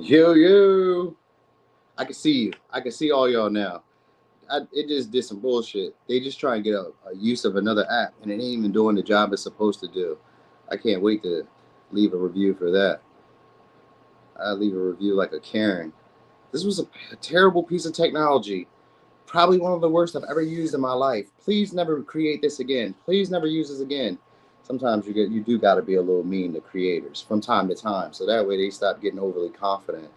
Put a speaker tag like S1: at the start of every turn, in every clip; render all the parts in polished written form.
S1: Yo. I can see you. I can see all y'all now. It just did some bullshit. They just try and get a use of another app, and it ain't even doing the job it's supposed to do. I can't wait to leave a review for that. I leave a review like a Karen. This was a terrible piece of technology. Probably one of the worst I've ever used in my life. Please never create this again. Please never use this again. Sometimes you do got to be a little mean to creators from time to time, so that way they stop getting overly confident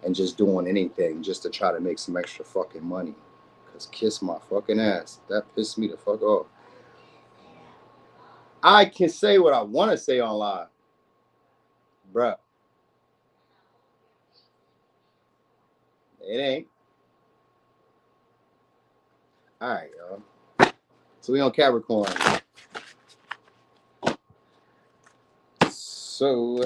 S1: and just doing anything just to try to make some extra fucking money. Cause kiss my fucking ass. That pissed me the fuck off. I can say what I want to say on live, bruh. It ain't. All right, y'all. So we on Capricorn. So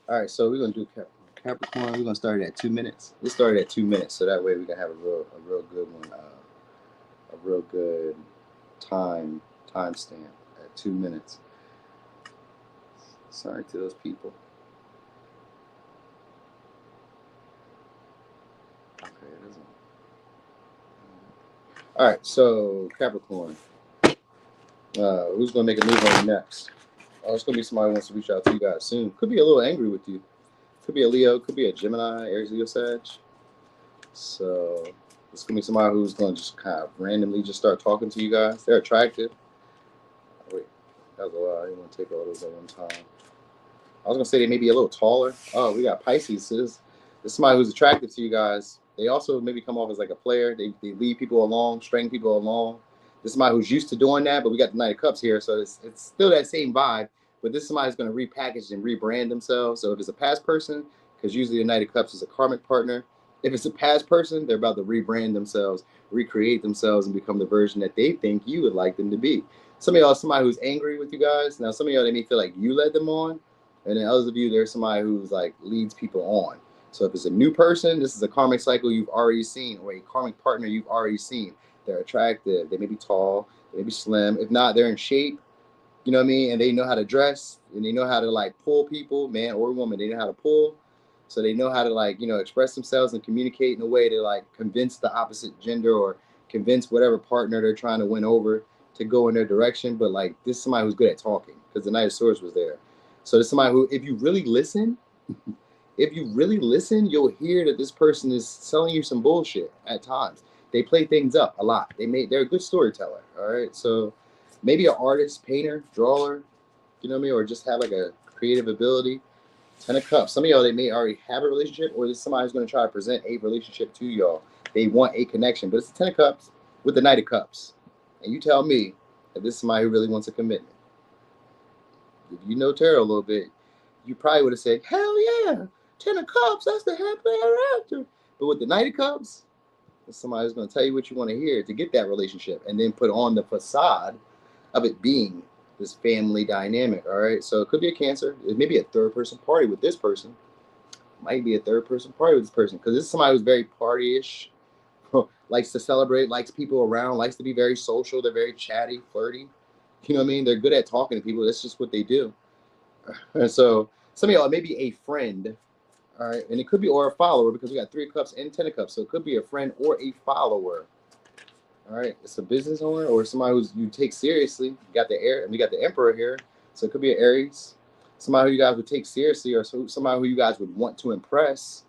S1: all right, so we're gonna do Capricorn. We're gonna start it at 2 minutes. Let's start it at 2 minutes, so that way we can have a real good one, a real good time stamp at 2 minutes. Sorry to those people. Okay, it doesn't. All right, so Capricorn. Who's gonna make a move on you next? Oh, it's gonna be somebody who wants to reach out to you guys soon. Could be a little angry with you. Could be a Leo. Could be a Gemini, Aries, Leo, Sag. So it's gonna be somebody who's gonna just kind of randomly just start talking to you guys. They're attractive. Wait, that was a lot. I didn't want to take all those at one time. I was gonna say they may be a little taller. Oh, we got Pisces. This is somebody who's attractive to you guys. They also maybe come off as like a player. They lead people along, string people along. This is somebody who's used to doing that, but we got the Knight of Cups here, so it's still that same vibe. But this is somebody who's going to repackage and rebrand themselves. So if it's a past person, because usually the Knight of Cups is a karmic partner. If it's a past person, they're about to rebrand themselves, recreate themselves, and become the version that they think you would like them to be. Some of y'all, somebody who's angry with you guys. Now, some of y'all, they may feel like you led them on. And then others of you, there's somebody who's like leads people on. So if it's a new person, this is a karmic cycle you've already seen, or a karmic partner you've already seen. They're attractive. They may be tall. They may be slim. If not, they're in shape. You know what I mean? And they know how to dress, and they know how to like pull people, man or woman. They know how to pull. So they know how to like, express themselves and communicate in a way to like convince the opposite gender or convince whatever partner they're trying to win over to go in their direction. But like this is somebody who's good at talking, because the Knight of Swords was there. So there's somebody who, if you really listen, you'll hear that this person is selling you some bullshit at times. They play things up a lot. They're a good storyteller. All right. So maybe an artist, painter, drawer, you know what I mean? Or just have like a creative ability. 10 of Cups. Some of y'all, they may already have a relationship, or there's somebody who's going to try to present a relationship to y'all. They want a connection, but it's the 10 of Cups with the Knight of Cups. And you tell me if this is somebody who really wants a commitment. If you know tarot a little bit, you probably would have said, hell yeah, 10 of Cups, that's the happily ever after. But with the Knight of Cups, it's somebody who's going to tell you what you want to hear to get that relationship, and then put on the facade of it being this family dynamic. All right, so it could be a Cancer. It may be a third-person party with this person. Might be a third-person party with this person, because this is somebody who's very party-ish, likes to celebrate, likes people around, likes to be very social. They're very chatty, flirty. You know what I mean? They're good at talking to people. That's just what they do. And so some of y'all, maybe a friend, all right, and it could be, or a follower, because we got 3 of Cups and 10 of Cups. So it could be a friend or a follower. All right, it's a business owner or somebody who's you take seriously. You got the air, and we got the Emperor here, so it could be an Aries, somebody who you guys would take seriously, or somebody who you guys would want to impress.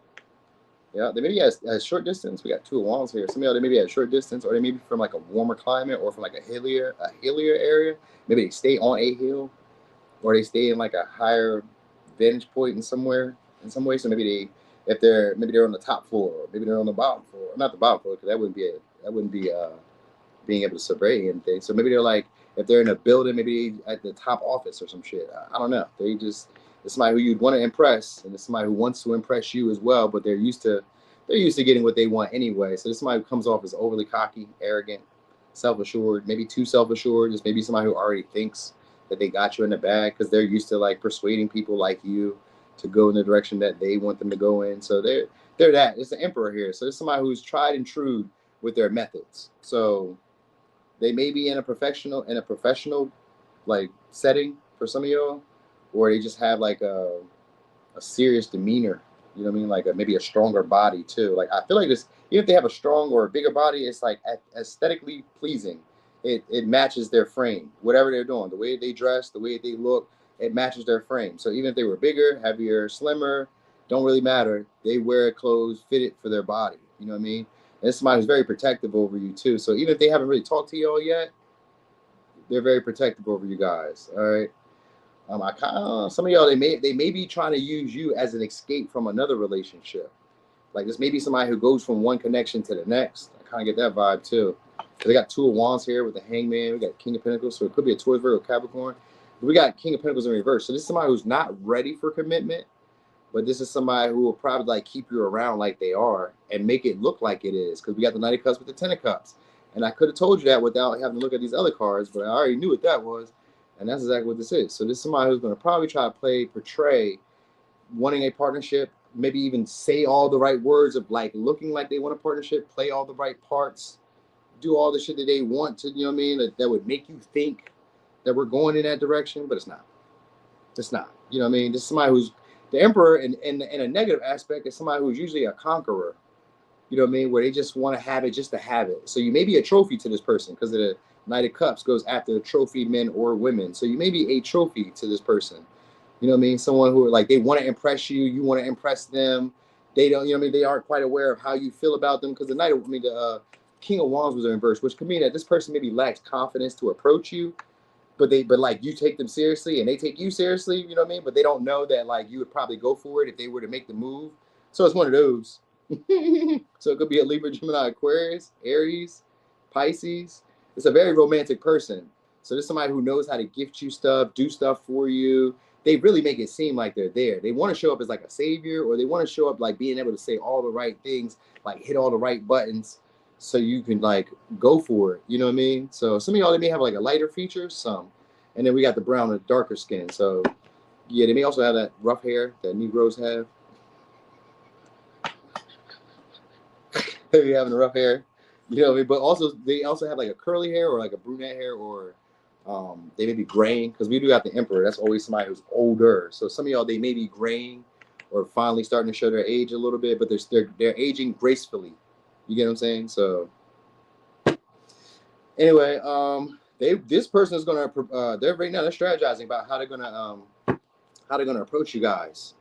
S1: Yeah, they maybe at a short distance. We got 2 of Wands here. Some of y'all, they may be at a short distance, or they may be from like a warmer climate, or from like a hillier area. Maybe they stay on a hill, or they stay in like a higher vantage point in some way. So maybe maybe they're on the top floor, or maybe they're on the bottom floor. Not the bottom floor, because that wouldn't be being able to survey and things. So maybe they're like, if they're in a building, maybe at the top office or some shit. I don't know. It's somebody who you'd want to impress, and it's somebody who wants to impress you as well. But they're used to getting what they want anyway. So this somebody who comes off as overly cocky, arrogant, self-assured, maybe too self-assured. Just maybe somebody who already thinks that they got you in the bag because they're used to like persuading people like you to go in the direction that they want them to go in. So they're that. It's the emperor here. So it's somebody who's tried and true with their methods. So they may be in a professional like setting for some of y'all, or they just have like a serious demeanor. You know what I mean? Like maybe a stronger body too. Like I feel like this, even if they have a strong or a bigger body, it's like aesthetically pleasing. It matches their frame, whatever they're doing, the way they dress, the way they look, it matches their frame. So even if they were bigger, heavier, slimmer, don't really matter. They wear clothes fitted for their body. You know what I mean? And somebody who's very protective over you too. So even if they haven't really talked to y'all yet, they're very protective over you guys. All right. I kind of some of y'all they may be trying to use you as an escape from another relationship. Like this may be somebody who goes from one connection to the next. I kind of get that vibe too. So they got Two of Wands here with the Hangman. We got King of Pentacles, so it could be a Taurus, Virgo, Capricorn. But we got King of Pentacles in reverse. So this is somebody who's not ready for commitment, but this is somebody who will probably like keep you around like they are and make it look like it is. Because we got the Knight of Cups with the Ten of Cups. And I could have told you that without having to look at these other cards, but I already knew what that was. And that's exactly what this is. So this is somebody who's going to probably try to portray wanting a partnership, maybe even say all the right words of like looking like they want a partnership, play all the right parts, do all the shit that they want to, you know what I mean? That would make you think that we're going in that direction, but it's not. It's not. You know what I mean? This is somebody who's the emperor in a negative aspect is somebody who's usually a conqueror. You know what I mean? Where they just want to have it just to have it. So you may be a trophy to this person because the Knight of Cups goes after trophy men or women. So you may be a trophy to this person. You know what I mean? Someone who like they want to impress you, you want to impress them. They don't, you know what I mean? They aren't quite aware of how you feel about them because the King of Wands was in reverse, which could mean that this person maybe lacks confidence to approach you, but like you take them seriously and they take you seriously, you know what I mean? But they don't know that like you would probably go for it if they were to make the move. So it's one of those. So it could be a Libra, Gemini, Aquarius, Aries, Pisces. It's a very romantic person. So there's somebody who knows how to gift you stuff, do stuff for you. They really make it seem like they're there. They want to show up as like a savior, or they want to show up like being able to say all the right things, like hit all the right buttons so you can like go for it. You know what I mean? So some of y'all, they may have like a lighter feature, some. And then we got the brown and darker skin. So yeah, they may also have that rough hair that Negroes have. Maybe having rough hair, you know what I mean? But also they also have like a curly hair or like a brunette hair, or they may be graying because we do got the emperor. That's always somebody who's older. So some of y'all, they may be graying or finally starting to show their age a little bit, but they're aging gracefully. You get what I'm saying? So anyway, this person is gonna they're right now they're strategizing about how they're gonna approach you guys.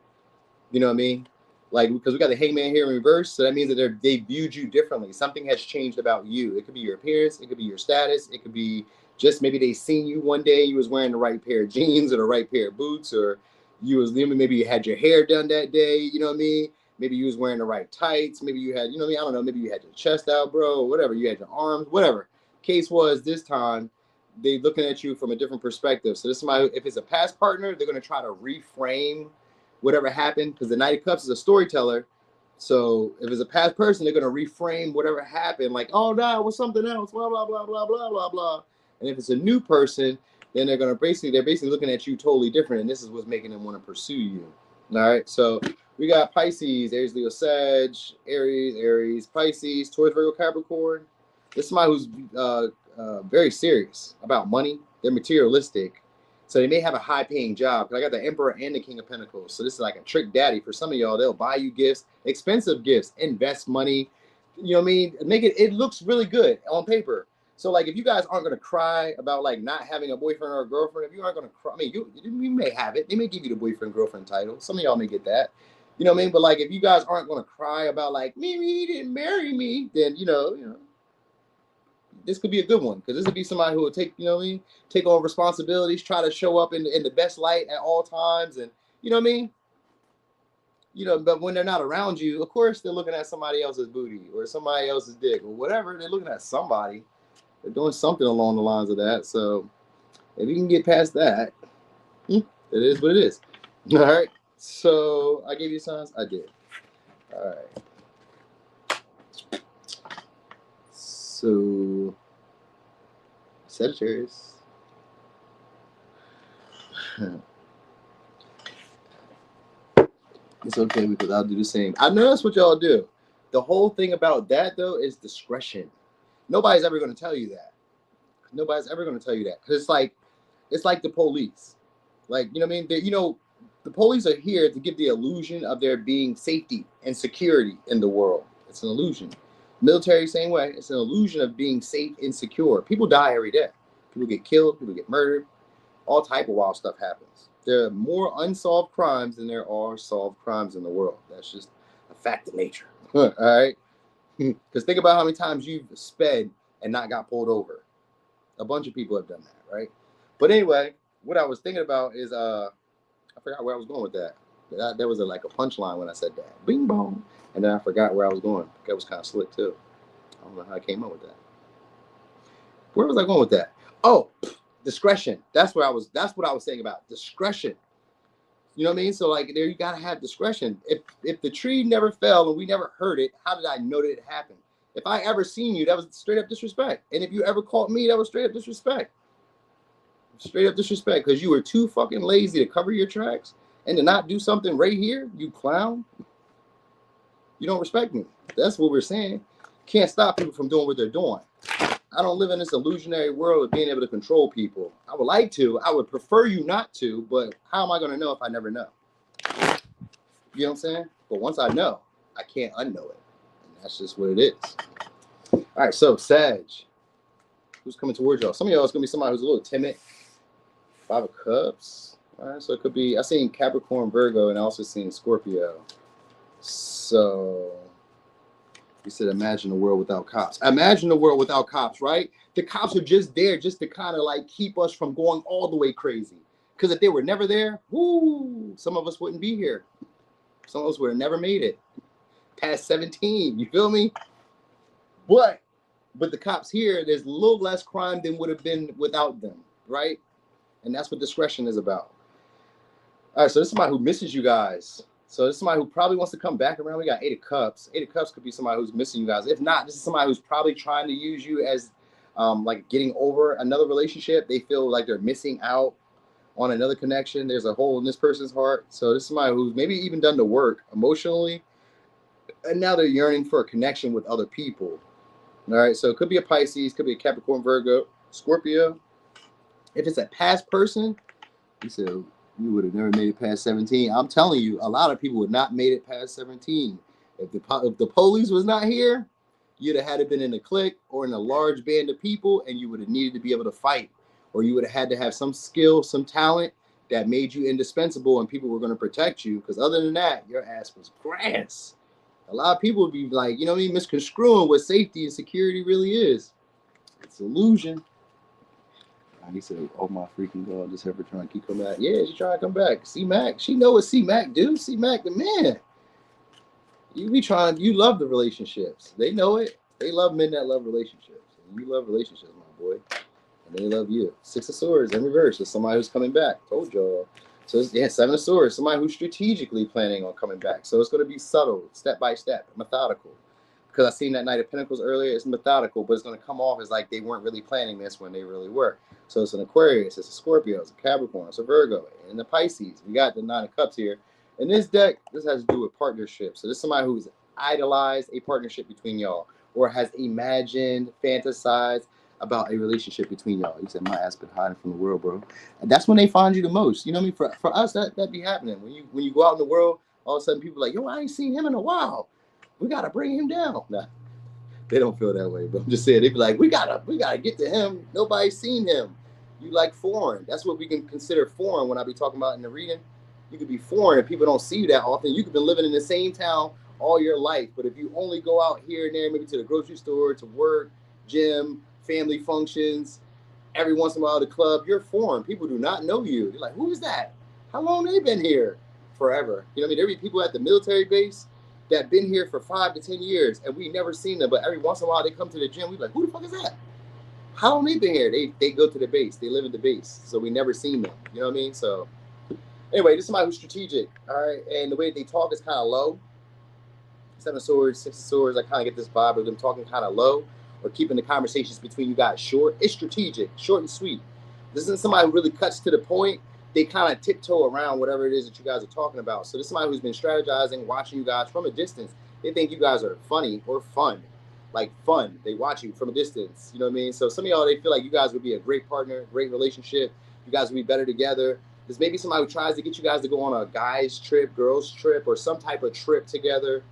S1: You know what I mean? Like, because we got the Hangman here in reverse, so that means that they viewed you differently. Something has changed about you. It could be your appearance, it could be your status, it could be just maybe they seen you one day, you was wearing the right pair of jeans or the right pair of boots, or maybe you had your hair done that day, you know what I mean? Maybe you was wearing the right tights, maybe you had, you know what I mean? I don't know, maybe you had your chest out, bro, whatever, you had your arms, whatever. Case was this time, they looking at you from a different perspective. So this is somebody, if it's a past partner, they're going to try to reframe whatever happened, because the Knight of Cups is a storyteller. So if it's a past person, they're going to reframe whatever happened, like, oh, no, it was something else, blah, blah, blah, blah, blah, blah, blah. And if it's a new person, then they're basically looking at you totally different, and this is what's making them want to pursue you. All right, so we got Pisces, Aries, Leo, Sag, Aries, Pisces, Taurus, Virgo, Capricorn. This is somebody who's very serious about money. They're materialistic. So they may have a high-paying job. Because I got the Emperor and the King of Pentacles. So this is like a trick daddy for some of y'all. They'll buy you gifts, expensive gifts, invest money. You know what I mean? It looks really good on paper. So like if you guys aren't going to cry about like not having a boyfriend or a girlfriend, if you aren't going to cry, I mean, you may have it. They may give you the boyfriend-girlfriend title. Some of y'all may get that. You know what I mean? But like if you guys aren't going to cry about like, he didn't marry me, then, you know, this could be a good one, because this would be somebody who will take, you know what I mean, take on responsibilities, try to show up in the best light at all times, and you know what I mean. You know, but when they're not around you, of course they're looking at somebody else's booty or somebody else's dick or whatever. They're looking at somebody, They're doing something along the lines of that. So if you can get past that, it is what it is. All right. So I gave you signs. I did. All right. So Sagittarius. It's okay because I'll do the same. I know that's what y'all do. The whole thing about that though is discretion. Nobody's ever going to tell you that. Nobody's ever going to tell you that because it's like the police. Like, you know what I mean? The police are here to give the illusion of there being safety and security in the world. It's an illusion. Military, same way. It's an illusion of being safe and secure. People die every day. People get killed. People get murdered. All type of wild stuff happens. There are more unsolved crimes than there are solved crimes in the world. That's just a fact of nature. All right? Because think about how many times you've sped and not got pulled over. A bunch of people have done that, right? But anyway, what I was thinking about is, I forgot where I was going with that. There was like a punchline when I said that. Bing bong. And then I forgot where I was going. That was kind of slick too. I don't know how I came up with that. Where was I going with that? Oh, discretion. That's what I was saying about discretion. You know what I mean? So like there you gotta have discretion. If the tree never fell and we never heard it, how did I know that it happened? If I ever seen you, that was straight up disrespect. And if you ever caught me, that was straight up disrespect. Straight up disrespect because you were too fucking lazy to cover your tracks and to not do something right here, you clown. You don't respect me. That's what we're saying. Can't stop people from doing what they're doing. I don't live in this illusionary world of being able to control people. I would like to. I would prefer you not to, but how am I going to know if I never know? You know what I'm saying? But once I know, I can't unknow it. And that's just what it is. All right, so Sag. Who's coming towards y'all? Some of y'all is going to be somebody who's a little timid. 5 of Cups. All right, so it could be, I've seen Capricorn, Virgo, and I also seen Scorpio. So you said imagine a world without cops. Imagine a world without cops, right? The cops are just there just to kind of like keep us from going all the way crazy. Because if they were never there, woo, some of us wouldn't be here. Some of us would have never made it past 17. You feel me? But the cops here, there's a little less crime than would have been without them, right? And that's what discretion is about. All right, so this is somebody who misses you guys. So this is somebody who probably wants to come back around. We got 8 of Cups. 8 of Cups could be somebody who's missing you guys. If not, this is somebody who's probably trying to use you as like getting over another relationship. They feel like they're missing out on another connection. There's a hole in this person's heart. So this is somebody who's maybe even done the work emotionally. And now they're yearning for a connection with other people. All right, so it could be a Pisces, could be a Capricorn, Virgo, Scorpio. If it's a past person, you said you would have never made it past 17. I'm telling you, a lot of people would not made it past 17. If the police was not here, you'd have had to been in a clique or in a large band of people, and you would have needed to be able to fight, or you would have had to have some skill, some talent that made you indispensable, and people were going to protect you. Because other than that, your ass was grass. A lot of people would be like, you know what I mean, misconstruing what safety and security really is. It's illusion. He said, oh my freaking God, just have her trying to keep coming back. Yeah, she's trying to come back. C-Mac, she know what C-Mac do. C-Mac the man. You love the relationships. They know it. They love men that love relationships. And you love relationships, my boy. And they love you. 6 of Swords in reverse. It's somebody who's coming back. Told y'all. So it's, yeah, 7 of Swords. Somebody who's strategically planning on coming back. So it's going to be subtle, step by step, methodical. Because I seen that Knight of Pentacles earlier. It's methodical, but it's going to come off as like they weren't really planning this when they really were. So it's an Aquarius, it's a Scorpio, it's a Capricorn, it's a Virgo, and the Pisces. We got the 9 of Cups here. In this deck, this has to do with partnerships. So this is somebody who's idolized a partnership between y'all, or has imagined, fantasized about a relationship between y'all. You said, my ass been hiding from the world, bro. And that's when they find you the most. You know what I mean? For us, that be happening. When you go out in the world, all of a sudden people are like, yo, I ain't seen him in a while. We got to bring him down. Nah. They don't feel that way, but I'm just saying, they be like, we gotta get to him. Nobody's seen him. You like foreign. That's what we can consider foreign when I be talking about in the reading. You could be foreign if people don't see you that often. You could be living in the same town all your life, but if you only go out here and there, maybe to the grocery store, to work, gym, family functions, every once in a while the club, you're foreign. People do not know you. They're like, who is that? How long they been here? Forever. You know what I mean? There be people at the military base that been here for 5 to 10 years and we never seen them, but every once in a while they come to the gym. We be like, who the fuck is that? how long they been here? They go to the base. They live in the base, so we never seen them. You know what I mean? So anyway, this is somebody who's strategic. All right, and the way they talk is kind of low. Seven of Swords, Six of Swords. I kind of get this vibe of them talking kind of low or keeping the conversations between you guys short. It's strategic, short and sweet. This isn't somebody who really cuts to the point. They kind of tiptoe around whatever it is that you guys are talking about. So this is somebody who's been strategizing, watching you guys from a distance. They think you guys are funny or fun. Like fun. They watch you from a distance. You know what I mean? So some of y'all, they feel like you guys would be a great partner, great relationship. You guys would be better together. There's maybe somebody who tries to get you guys to go on a guy's trip, girls trip, or some type of trip together,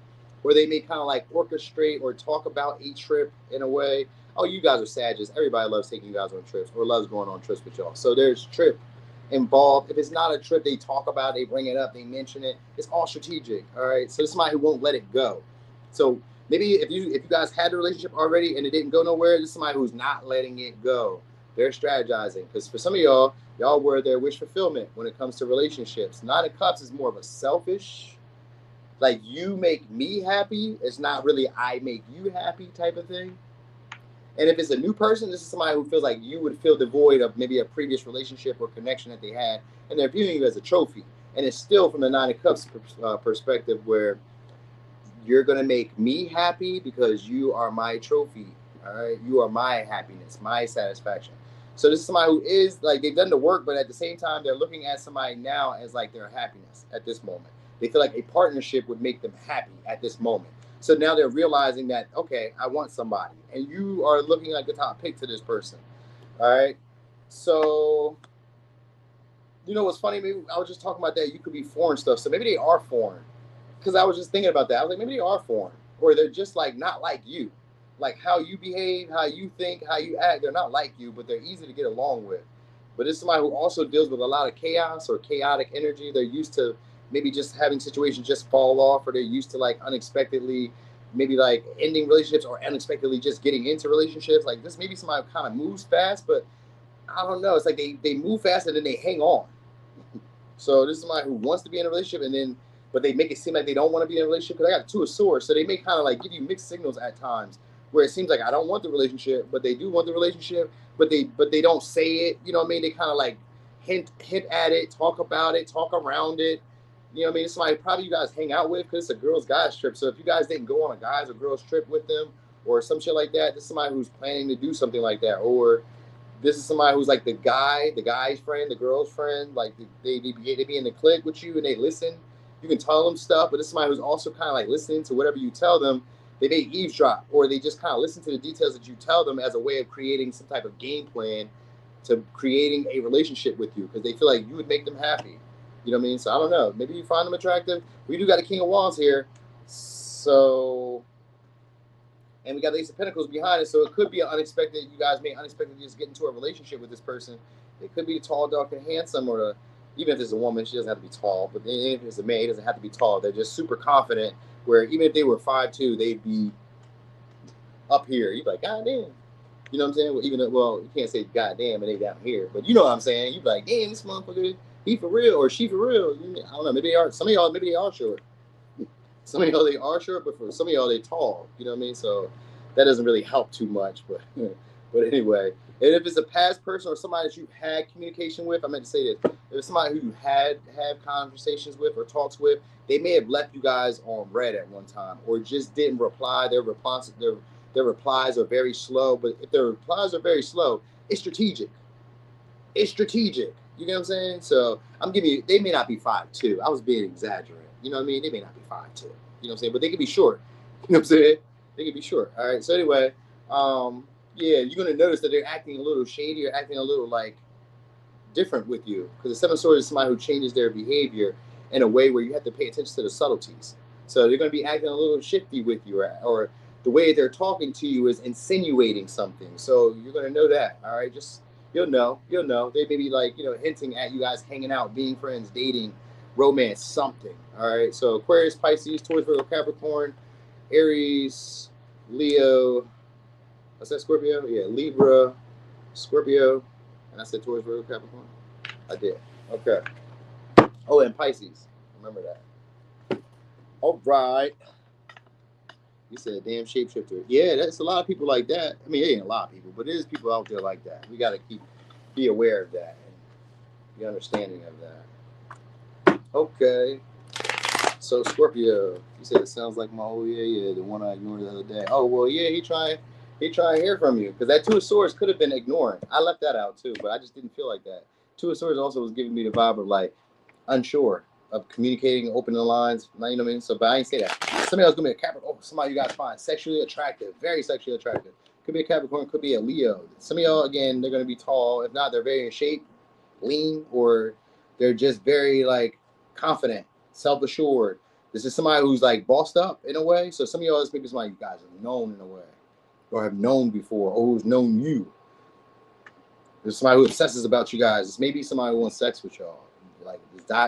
S1: where they may kind of like orchestrate or talk about a trip in a way. Oh, you guys are Sagittarius. Everybody loves taking you guys on trips or loves going on trips with y'all. So there's trip involved. If it's not a trip, they talk about it, they bring it up, they mention it. It's all strategic. All right. So this is somebody who won't let it go. So maybe if you guys had a relationship already and it didn't go nowhere, this is somebody who's not letting it go. They're strategizing. Because for some of y'all were their wish fulfillment when it comes to relationships. Nine of Cups is more of a selfish, like you make me happy. It's not really I make you happy type of thing. And if it's a new person, this is somebody who feels like you would feel devoid of maybe a previous relationship or connection that they had, and they're viewing you as a trophy. And it's still from the Nine of Cups perspective, where you're gonna make me happy because you are my trophy. All right, you are my happiness, my satisfaction. So this is somebody who is like they've done the work, but at the same time they're looking at somebody now as like their happiness at this moment. They feel like a partnership would make them happy at this moment. So now they're realizing that, okay, I want somebody, and you are looking like the top pick to this person. All right. So you know what's funny? Maybe I was just talking about that. You could be foreign stuff. So maybe they are foreign, because I was just thinking about that. I was like, maybe they are foreign, or they're just like not like you, like how you behave, how you think, how you act. They're not like you, but they're easy to get along with. But it's somebody who also deals with a lot of chaos or chaotic energy. They're used to maybe just having situations just fall off, or they're used to like unexpectedly maybe like ending relationships or unexpectedly just getting into relationships. Like this maybe somebody who kind of moves fast, but I don't know. It's like they move fast and then they hang on. So this is somebody who wants to be in a relationship, and then but they make it seem like they don't want to be in a relationship, because I got Two of Swords. So they may kind of like give you mixed signals at times, where it seems like I don't want the relationship, but they do want the relationship, but they don't say it. You know what I mean? They kind of like hint at it, talk about it, talk around it. You know what I mean? It's somebody probably you guys hang out with, because it's a girls guys trip. So if you guys didn't go on a guys or girls trip with them or some shit like that, this is somebody who's planning to do something like that. Or this is somebody who's like the guy's friend, the girl's friend. Like they be in the clique with you and they listen. You can tell them stuff, but this is somebody who's also kind of like listening to whatever you tell them. They may eavesdrop, or they just kind of listen to the details that you tell them as a way of creating some type of game plan to creating a relationship with you, because they feel like you would make them happy. You know what I mean? So I don't know. Maybe you find them attractive. We do got a King of Wands here. So, and we got the Ace of Pentacles behind it, so it could be an unexpected. You guys may unexpectedly just get into a relationship with this person. It could be tall, dark, and handsome, or even if it's a woman, she doesn't have to be tall. But even if it's a man, he doesn't have to be tall. They're just super confident. Where even if they were 5'2", they'd be up here. You'd be like, God damn. You know what I'm saying? Well, you can't say God damn and they down here, but you know what I'm saying. You'd be like, damn, this motherfucker, he for real or she for real. I don't know. Maybe they are. Some of y'all, maybe they are short. Some of y'all, they are short, but for some of y'all, they tall. You know what I mean? So that doesn't really help too much. But anyway, and if it's a past person or somebody that you've had communication with, I meant to say this. If it's somebody who you had conversations with or talks with, they may have left you guys on red at one time, or just didn't reply. Their replies are very slow. But if their replies are very slow, it's strategic. It's strategic. You get what I'm saying? So I'm giving you, they may not be 5'2". I was being exaggerated. You know what I mean? They may not be 5'2". You know what I'm saying? But they could be short. You know what I'm saying? They could be short. All right. So anyway, yeah, you're gonna notice that they're acting a little shady or acting a little like different with you, because the Seven of Swords is somebody who changes their behavior in a way where you have to pay attention to the subtleties. So they're gonna be acting a little shifty with you, or the way they're talking to you is insinuating something. So you're gonna know that. All right, just you'll know. They may be like, hinting at you guys hanging out, being friends, dating, romance, something. All right. So Aquarius, Pisces, Taurus, Virgo, Capricorn, Aries, Leo. I said Scorpio? Yeah, Libra, Scorpio, and I said Taurus, Virgo, Capricorn. I did. Okay. Oh, and Pisces. Remember that. All right. You said damn shapeshifter. Yeah, that's a lot of people like that. I mean, it ain't a lot of people, but there's people out there like that. We got to be aware of that and be understanding of that. Okay. So Scorpio, you said it sounds like my yeah, the one I ignored the other day. Oh well, yeah, he trying to hear from you because that Two of Swords could have been ignoring. I left that out too, but I just didn't feel like that. Two of Swords also was giving me the vibe of like unsure of communicating, opening the lines. You know what I mean? So, but I ain't say that. Somebody else gonna be a Capricorn. Oh, somebody you guys find sexually attractive, very sexually attractive. Could be a Capricorn, could be a Leo. Some of y'all again, they're gonna be tall. If not, they're very in shape, lean, or they're just very like confident, self-assured. This is somebody who's like bossed up in a way. So some of y'all, maybe somebody you guys have known in a way, or have known before, or who's known you. There's somebody who obsesses about you guys. It's maybe somebody who wants sex with y'all, like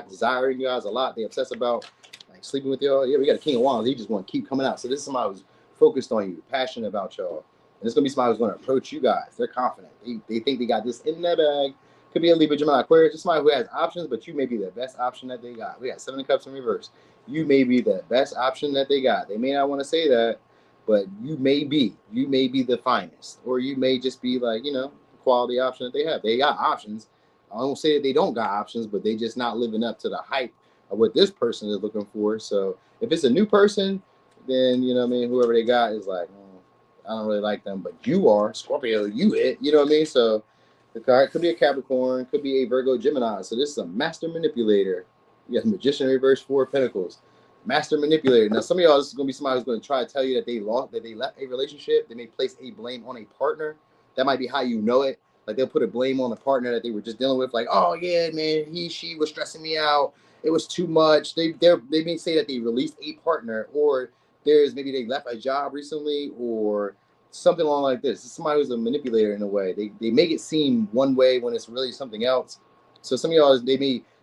S1: desiring you guys a lot. They obsess about like sleeping with y'all. Yeah, we got a King of Wands. He just want to keep coming out. So this is somebody who's focused on you, passionate about y'all. And it's gonna be somebody who's gonna approach you guys. They're confident. They think they got this in their bag. Could be a Libra, Gemini, Aquarius. Just somebody who has options, but you may be the best option that they got. We got 7 of Cups in reverse. You may be the best option that they got. They may not want to say that, but you may be the finest, or you may just be like, you know, quality option that they have. They got options. I don't say that they don't got options, but they just not living up to the hype of what this person is looking for. So if it's a new person, then you know what I mean, whoever they got is like, I don't really like them, but you are Scorpio, you it, you know what I mean? So the card could be a Capricorn, could be a Virgo, Gemini. So this is a master manipulator. You got Magician reverse, 4 of Pentacles. Master manipulator. Now, some of y'all, this is going to be somebody who's going to try to tell you that they left a relationship. They may place a blame on a partner. That might be how you know it. Like they'll put a blame on the partner that they were just dealing with. Like, oh yeah, man, she was stressing me out. It was too much. They may say that they released a partner, or maybe they left a job recently, or something along like this. It's somebody who's a manipulator in a way. They make it seem one way when it's really something else. So some of y'all,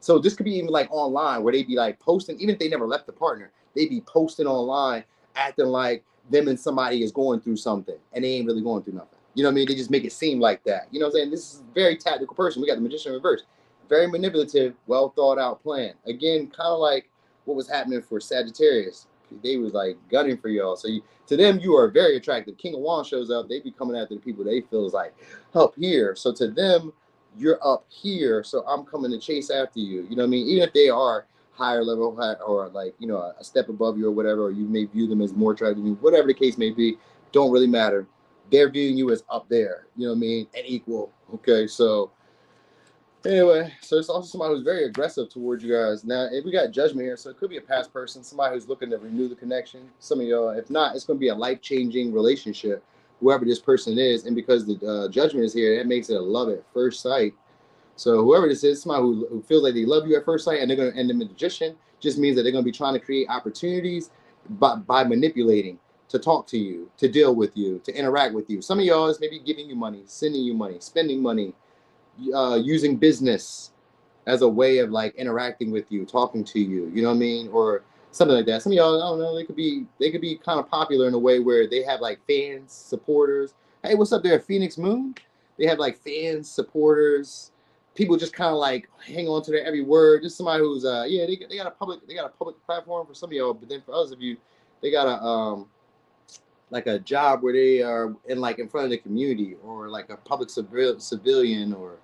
S1: so this could be even like online where they be like posting, even if they never left the partner, they be posting online acting like them and somebody is going through something and they ain't really going through nothing. You know what I mean? They just make it seem like that. You know what I'm saying? This is a very tactical person. We got the Magician reverse. Very manipulative, well thought out plan. Again, kind of like what was happening for Sagittarius. They was like gunning for y'all. So to them, you are very attractive. King of Wands shows up. They be coming after the people they feel is like up here. So to them, you're up here. So I'm coming to chase after you. You know what I mean? Even if they are higher level or like, you know, a step above you or whatever, or you may view them as more attractive than you, whatever the case may be, don't really matter. They're viewing you as up there. You know what I mean? And equal. Okay. So anyway, so it's also somebody who's very aggressive towards you guys. Now, if we got Judgment here, so it could be a past person, somebody who's looking to renew the connection. Some of y'all, if not, it's going to be a life-changing relationship, whoever this person is. And because the Judgment is here, that makes it a love at first sight. So whoever this is, somebody who feels like they love you at first sight, and they're going to end the Magician, just means that they're going to be trying to create opportunities by manipulating, to talk to you, to deal with you, to interact with you. Some of y'all is maybe giving you money, sending you money, spending money, using business as a way of like interacting with you, talking to you, you know what I mean, or something like that. Some of y'all, I don't know, they could be kind of popular in a way where they have like fans, supporters. Hey, what's up there, Phoenix Moon? They have like fans, supporters. People just kind of like hang on to their every word. Just somebody who's yeah, they got a public platform for some of y'all, but then for others of you, they got a like a job where they are in front of the community, or like a public civilian or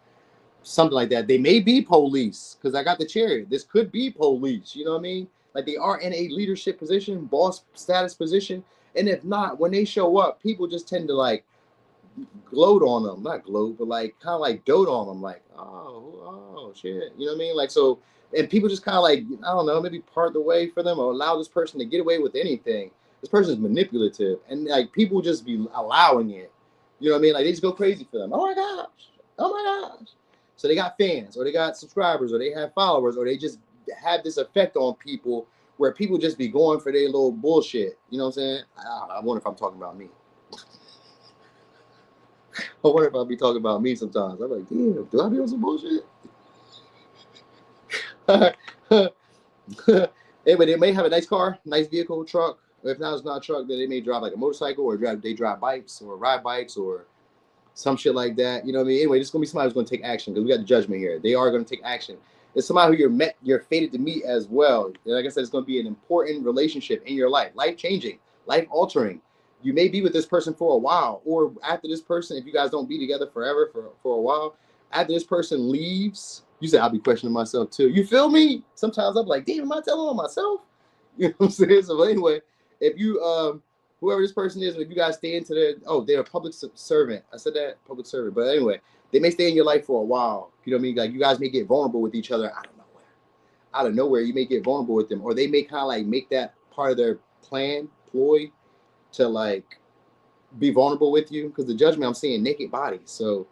S1: something like that. They may be police, because I got the Chariot. This could be police, you know what I mean? Like they are in a leadership position, boss status position. And if not, when they show up, people just tend to like gloat on them. Not gloat, but like kind of like dote on them. Like, oh shit. You know what I mean? Like, so, and people just kind of like, I don't know, maybe part the way for them or allow this person to get away with anything. This person is manipulative, and like people just be allowing it. You know what I mean? Like they just go crazy for them. Oh my gosh. Oh my gosh. So they got fans, or they got subscribers, or they have followers, or they just have this effect on people where people just be going for their little bullshit. You know what I'm saying? I wonder if I'm talking about me. I wonder if I'll be talking about me sometimes. I'm like, damn, do I be on some bullshit? Anyway, they may have a nice car, nice vehicle, truck. If not, it's not a truck, then they may drive like a motorcycle, or they drive bikes or ride bikes or some shit like that. You know what I mean? Anyway, this is going to be somebody who's going to take action, because we got the Judgment here. They are going to take action. It's somebody who you're fated to meet as well. And like I said, it's going to be an important relationship in your life. Life-changing. life altering. You may be with this person for a while, or after this person, if you guys don't be together forever for a while, after this person leaves, you say, I'll be questioning myself too. You feel me? Sometimes I'm like, damn, am I telling on myself? You know what I'm saying? So anyway, if you whoever this person is, if you guys stay into they're a public servant. I said that, public servant. But anyway, they may stay in your life for a while. You know what I mean? Like you guys may get vulnerable with each other. I don't know where. Out of nowhere, you may get vulnerable with them, or they may kind of like make that part of their ploy to like be vulnerable with you. Because the judgment, I'm seeing naked bodies. So,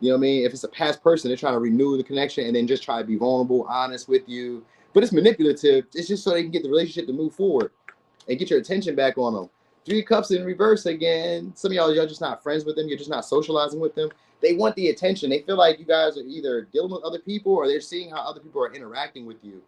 S1: you know what I mean? If it's a past person, they're trying to renew the connection and then just try to be vulnerable, honest with you. But it's manipulative. It's just so they can get the relationship to move forward and get your attention back on them. 3 of Cups in reverse again. Some of y'all just not friends with them. You're just not socializing with them. They want the attention. They feel like you guys are either dealing with other people or they're seeing how other people are interacting with you.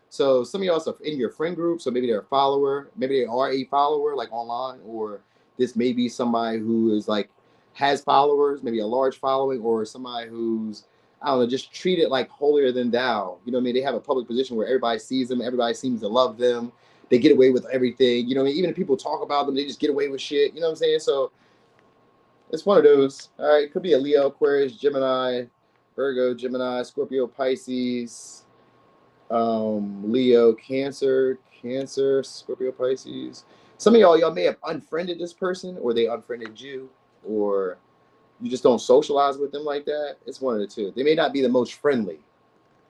S1: So some of y'all are in your friend group. So maybe they're a follower. Maybe they are a follower like online, or this may be somebody who is like has followers, maybe a large following, or somebody who's, I don't know, just treated like holier than thou. You know what I mean? They have a public position where everybody sees them. Everybody seems to love them. They get away with everything. You know what I mean? Even if people talk about them, they just get away with shit. You know what I'm saying? So it's one of those. All right. It could be a Leo, Aquarius, Gemini, Virgo, Gemini, Scorpio, Pisces, Leo, Cancer, Scorpio, Pisces. Some of y'all may have unfriended this person, or they unfriended you, or you just don't socialize with them like that. It's one of the two. They may not be the most friendly.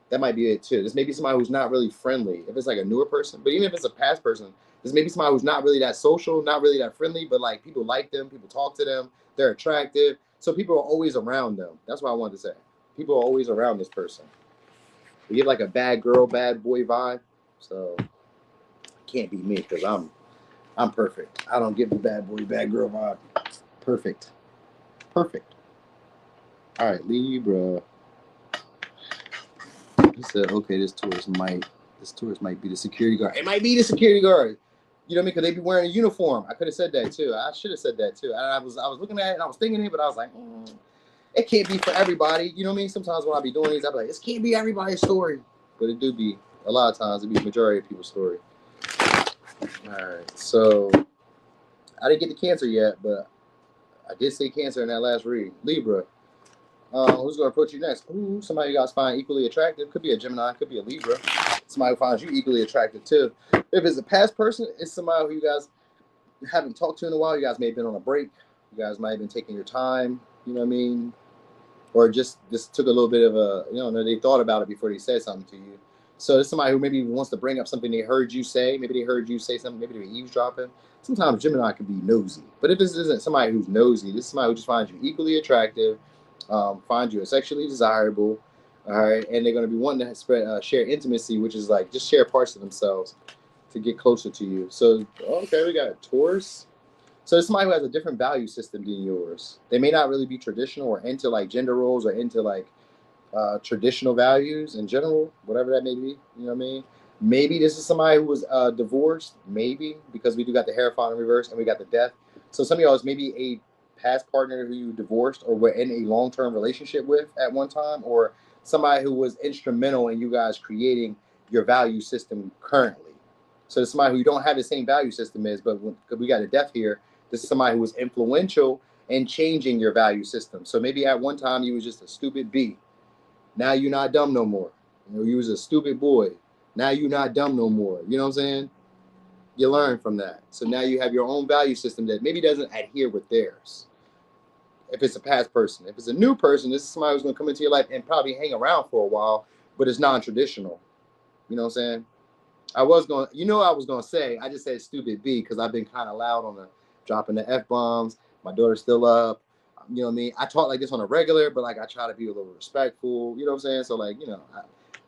S1: That might be it too. This may be somebody who's not really friendly if it's like a newer person. But even if it's a past person, this may be somebody who's not really that social, not really that friendly, but like people like them, people talk to them, they're attractive. So people are always around them. That's what I wanted to say. People are always around this person. They give like a bad girl, bad boy vibe. So it can't be me because I'm perfect. I don't give the bad boy, bad girl vibe. Perfect. All right, Libra. He said, okay, this Taurus might be the security guard. It might be the security guard. You know what I mean? Because they be wearing a uniform. I could have said that too. I should have said that too. And I was looking at it and I was thinking it, but I was like, it can't be for everybody. You know what I mean? Sometimes when I be doing these, I be like, this can't be everybody's story. But it do be, a lot of times, it be the majority of people's story. All right. So I didn't get to Cancer yet, but I did say Cancer in that last read. Libra. Who's going to approach you next? Ooh, somebody you guys find equally attractive. Could be a Gemini, could be a Libra. Somebody who finds you equally attractive too. If it's a past person, it's somebody who you guys haven't talked to in a while. You guys may have been on a break. You guys might have been taking your time. You know what I mean? Or just took a little bit of a, they thought about it before they said something to you. So it's somebody who maybe wants to bring up something they heard you say. Maybe they heard you say something. Maybe they were eavesdropping. Sometimes Gemini can be nosy. But if this isn't somebody who's nosy, this is somebody who just finds you equally attractive, find you sexually desirable, all right, and they're going to be wanting to spread share intimacy, which is like just share parts of themselves to get closer to you. So okay, we got Taurus. So it's somebody who has a different value system than yours. They may not really be traditional or into like gender roles or into like traditional values in general, whatever that may be. You know what I mean? Maybe this is somebody who was divorced, maybe, because we do got the Hierophant in reverse and we got the Death. So some of y'all is maybe a past partner who you divorced or were in a long-term relationship with at one time, or somebody who was instrumental in you guys creating your value system currently. So it's somebody who you don't have the same value system as, but we got a Death here. This is somebody who was influential in changing your value system. So maybe at one time you was just a stupid B. Now you're not dumb no more. You was a stupid boy. Now you're not dumb no more. You know what I'm saying? You learn from that. So now you have your own value system that maybe doesn't adhere with theirs. If it's a past person. If it's a new person, this is somebody who's going to come into your life and probably hang around for a while, but it's non-traditional. You know what I'm saying? I was going to say, I just said stupid B because I've been kind of loud on the dropping the F-bombs. My daughter's still up. You know what I mean? I talk like this on a regular, but like I try to be a little respectful. You know what I'm saying? So like,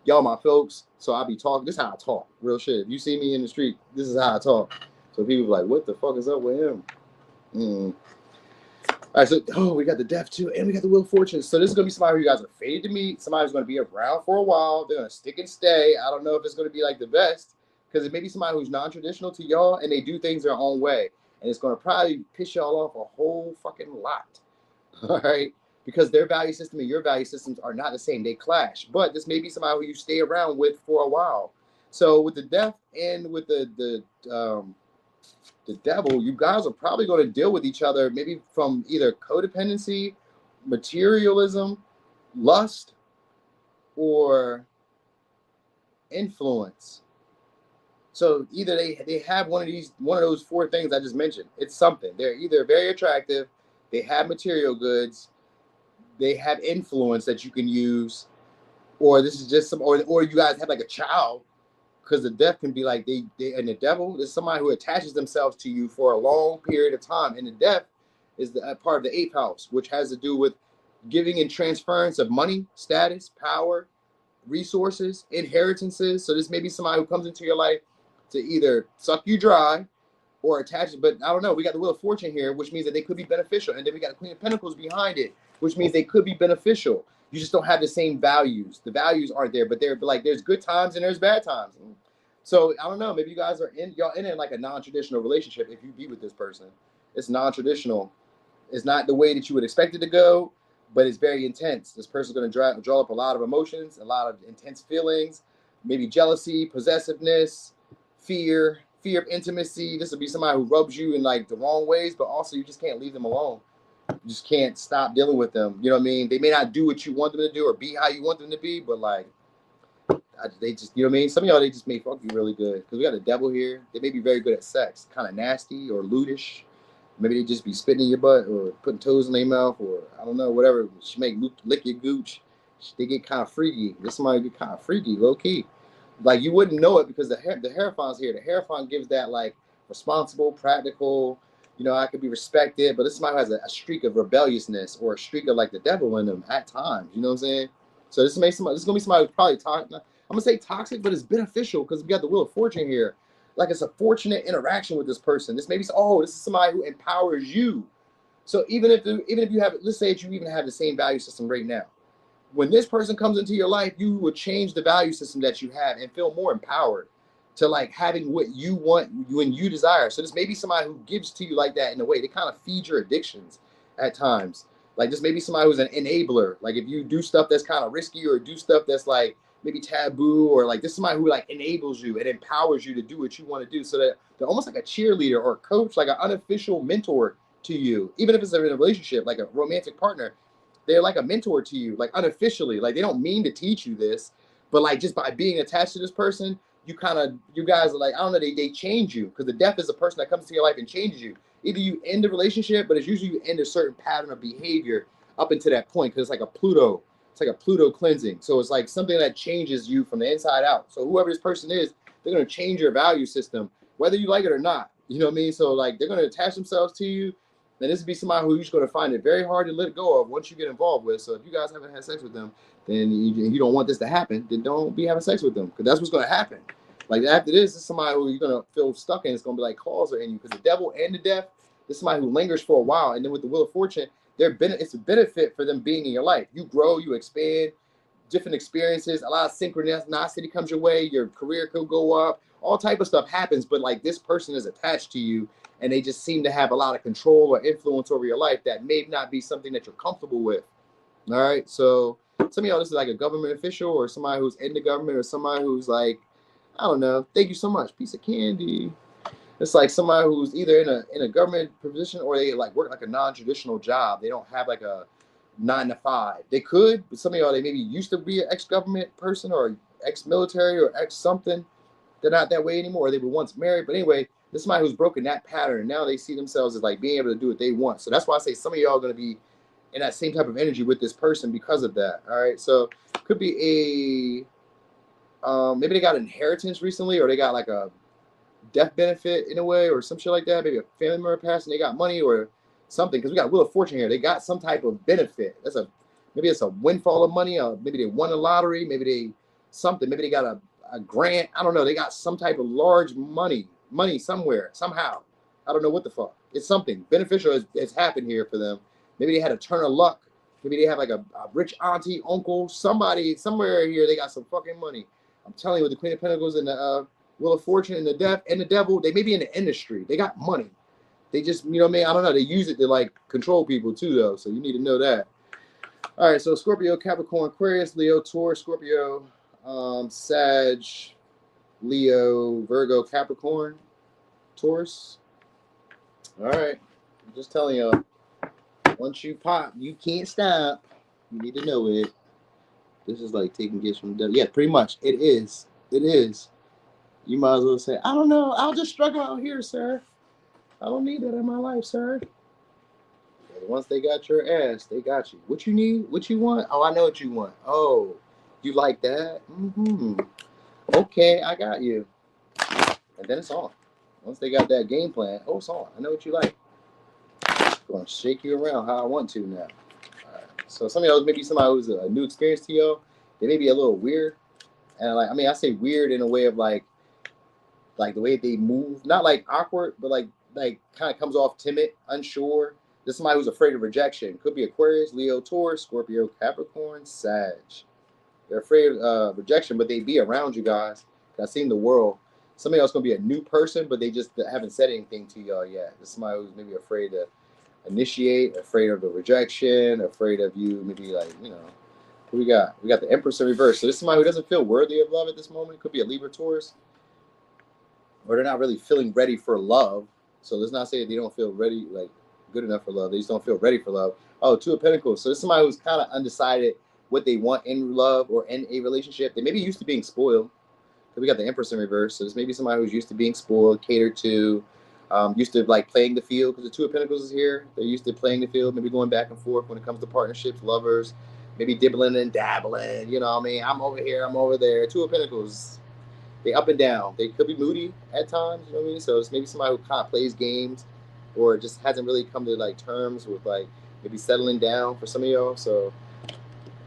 S1: y'all my folks, so I be talking. This is how I talk. Real shit. If you see me in the street, this is how I talk. So people be like, what the fuck is up with him? All right, so we got the Death too, and we got the Wheel of Fortune. So this is gonna be somebody who you guys are fated to meet. Somebody who's gonna be around for a while. They're gonna stick and stay. I don't know if it's gonna be like the best, because it may be somebody who's non-traditional to y'all, and they do things their own way, and it's gonna probably piss y'all off a whole fucking lot. All right, because their value system and your value systems are not the same. They clash. But this may be somebody who you stay around with for a while. So with the Death and with the the devil, you guys are probably going to deal with each other maybe from either codependency, materialism, lust, or influence. So either they have one of those four things I just mentioned. It's something. They're either very attractive, they have material goods, they have influence that you can use, or this is just some, or you guys have like a child, because the death can be like they and the devil is somebody who attaches themselves to you for a long period of time, and the death is the part of the eighth house, which has to do with giving and transference of money, status, power, resources, inheritances. So this may be somebody who comes into your life to either suck you dry or attach it. But I don't know. We got the Wheel of Fortune here, which means that they could be beneficial. And then we got the Queen of Pentacles behind it, which means they could be beneficial. You just don't have the same values. The values aren't there, but they're like, there's good times and there's bad times. So I don't know. Maybe you guys are y'all in like a non-traditional relationship. If you be with this person, it's non-traditional. It's not the way that you would expect it to go, but it's very intense. This person's going to draw up a lot of emotions, a lot of intense feelings, maybe jealousy, possessiveness, fear of intimacy. This would be somebody who rubs you in like the wrong ways, but also you just can't leave them alone. You just can't stop dealing with them. You know what I mean? They may not do what you want them to do or be how you want them to be, but like, they just, you know what I mean? Some of y'all, they just may fuck you really good. Because we got the devil here. They may be very good at sex, kind of nasty or lewdish. Maybe they just be spitting in your butt or putting toes in their mouth or I don't know, whatever. She make lick your gooch. They get kind of freaky. This might get kind of freaky, low key. Like you wouldn't know it because the Hierophant's here. The Hierophant gives that like responsible, practical. You know, I could be respected, but this somebody who has a streak of rebelliousness or a streak of like the devil in them at times. You know what I'm saying? So this is gonna be somebody who's probably toxic. I'm gonna say toxic, but it's beneficial because we got the Wheel of Fortune here. Like it's a fortunate interaction with this person. This maybe, oh, this is somebody who empowers you. So even if you have, let's say that you even have the same value system right now, when this person comes into your life, you would change the value system that you have and feel more empowered to like having what you want when you desire. So this may be somebody who gives to you like that in a way. They kind of feed your addictions at times. Like this may be somebody who's an enabler. Like if you do stuff that's kind of risky or do stuff that's like maybe taboo or like this is somebody who like enables you and empowers you to do what you want to do. So that they're almost like a cheerleader or a coach, like an unofficial mentor to you. Even if it's in a relationship, like a romantic partner, they're like a mentor to you, like unofficially. Like they don't mean to teach you this, but like just by being attached to this person, you guys are like, I don't know, they change you because the death is a person that comes into your life and changes you. Either you end the relationship, but it's usually you end a certain pattern of behavior up until that point because it's like a Pluto. It's like a Pluto cleansing. So it's like something that changes you from the inside out. So whoever this person is, they're going to change your value system, whether you like it or not. You know what I mean? So like they're going to attach themselves to you. And this would be somebody who you're just going to find it very hard to let go of once you get involved with. So if you guys haven't had sex with them, then you don't want this to happen, then don't be having sex with them because that's what's going to happen. Like after this is somebody who you're going to feel stuck in. It's going to be like claws are in you because the devil and the death, this is somebody who lingers for a while. And then with the Wheel of Fortune, it's a benefit for them being in your life. You grow, you expand, different experiences, a lot of synchronicity comes your way. Your career could go up, all type of stuff happens. But like this person is attached to you and they just seem to have a lot of control or influence over your life that may not be something that you're comfortable with. All right. So some of y'all, this is like a government official or somebody who's in the government or somebody who's like, I don't know. Thank you so much. Piece of candy. It's like somebody who's either in a government position or they like work like a non-traditional job. They don't have like a 9 to 5. They could, but some of y'all, they maybe used to be an ex-government person or ex-military or ex-something. They're not that way anymore. Or they were once married. But anyway, this is somebody who's broken that pattern. And now they see themselves as like being able to do what they want. So that's why I say some of y'all are going to be in that same type of energy with this person because of that. All right. So could be maybe they got inheritance recently or they got like a death benefit in a way or some shit like that. Maybe a family member passed and they got money or something because we got Wheel of Fortune here. They got some type of benefit. Maybe it's a windfall of money. Maybe they won a lottery. Maybe they got a grant. I don't know. They got some type of large money somewhere, somehow. I don't know what the fuck. It's something beneficial has happened here for them. Maybe they had a turn of luck. Maybe they have like a rich auntie, uncle, somebody, somewhere here. They got some fucking money. I'm telling you, with the Queen of Pentacles and the Wheel of Fortune and the death and the devil, they may be in the industry. They got money. They just, you know what I mean? I don't know. They use it to like control people too, though. So you need to know that. All right. So Scorpio, Capricorn, Aquarius, Leo, Taurus, Scorpio, Sag, Leo, Virgo, Capricorn, Taurus. All right. I'm just telling you, once you pop, you can't stop. You need to know it. This is like taking gifts from the devil. Yeah, pretty much. It is. It is. You might as well say, I don't know. I'll just struggle out here, sir. I don't need that in my life, sir. Once they got your ass, they got you. What you need? What you want? Oh, I know what you want. Oh, you like that? Mm-hmm. Okay, I got you. And then it's on. Once they got that game plan, oh, it's on. I know what you like. I'm going to shake you around how I want to now. All right. So some of y'all, maybe somebody who's a new experience to y'all, they may be a little weird. And like, I mean, I say weird in a way of like the way they move, not like awkward, but like kind of comes off timid, unsure. This is somebody who's afraid of rejection. Could be Aquarius, Leo, Taurus, Scorpio, Capricorn, Sag. They're afraid of rejection, but they be around you guys. I've seen the world. Somebody else gonna be a new person, but they just haven't said anything to y'all yet. This is somebody who's maybe afraid to initiate, afraid of the rejection, afraid of you, maybe like, you know. Who we got? We got the Empress in reverse. So this is somebody who doesn't feel worthy of love at this moment. Could be a Libra, Taurus, or they're not really feeling ready for love. So let's not say they don't feel ready, like good enough for love. They just don't feel ready for love. Oh, Two of Pentacles. So this is somebody who's kind of undecided what they want in love or in a relationship. They may be used to being spoiled. We got the Empress in reverse. So this may be somebody who's used to being spoiled, catered to, used to like playing the field because the Two of Pentacles is here. They're used to playing the field, maybe going back and forth when it comes to partnerships, lovers, maybe dibbling and dabbling. You know what I mean? I'm over here, I'm over there. Two of Pentacles. They up and down. They could be moody at times, you know what I mean? So it's maybe somebody who kind of plays games or just hasn't really come to like terms with like maybe settling down for some of y'all. So,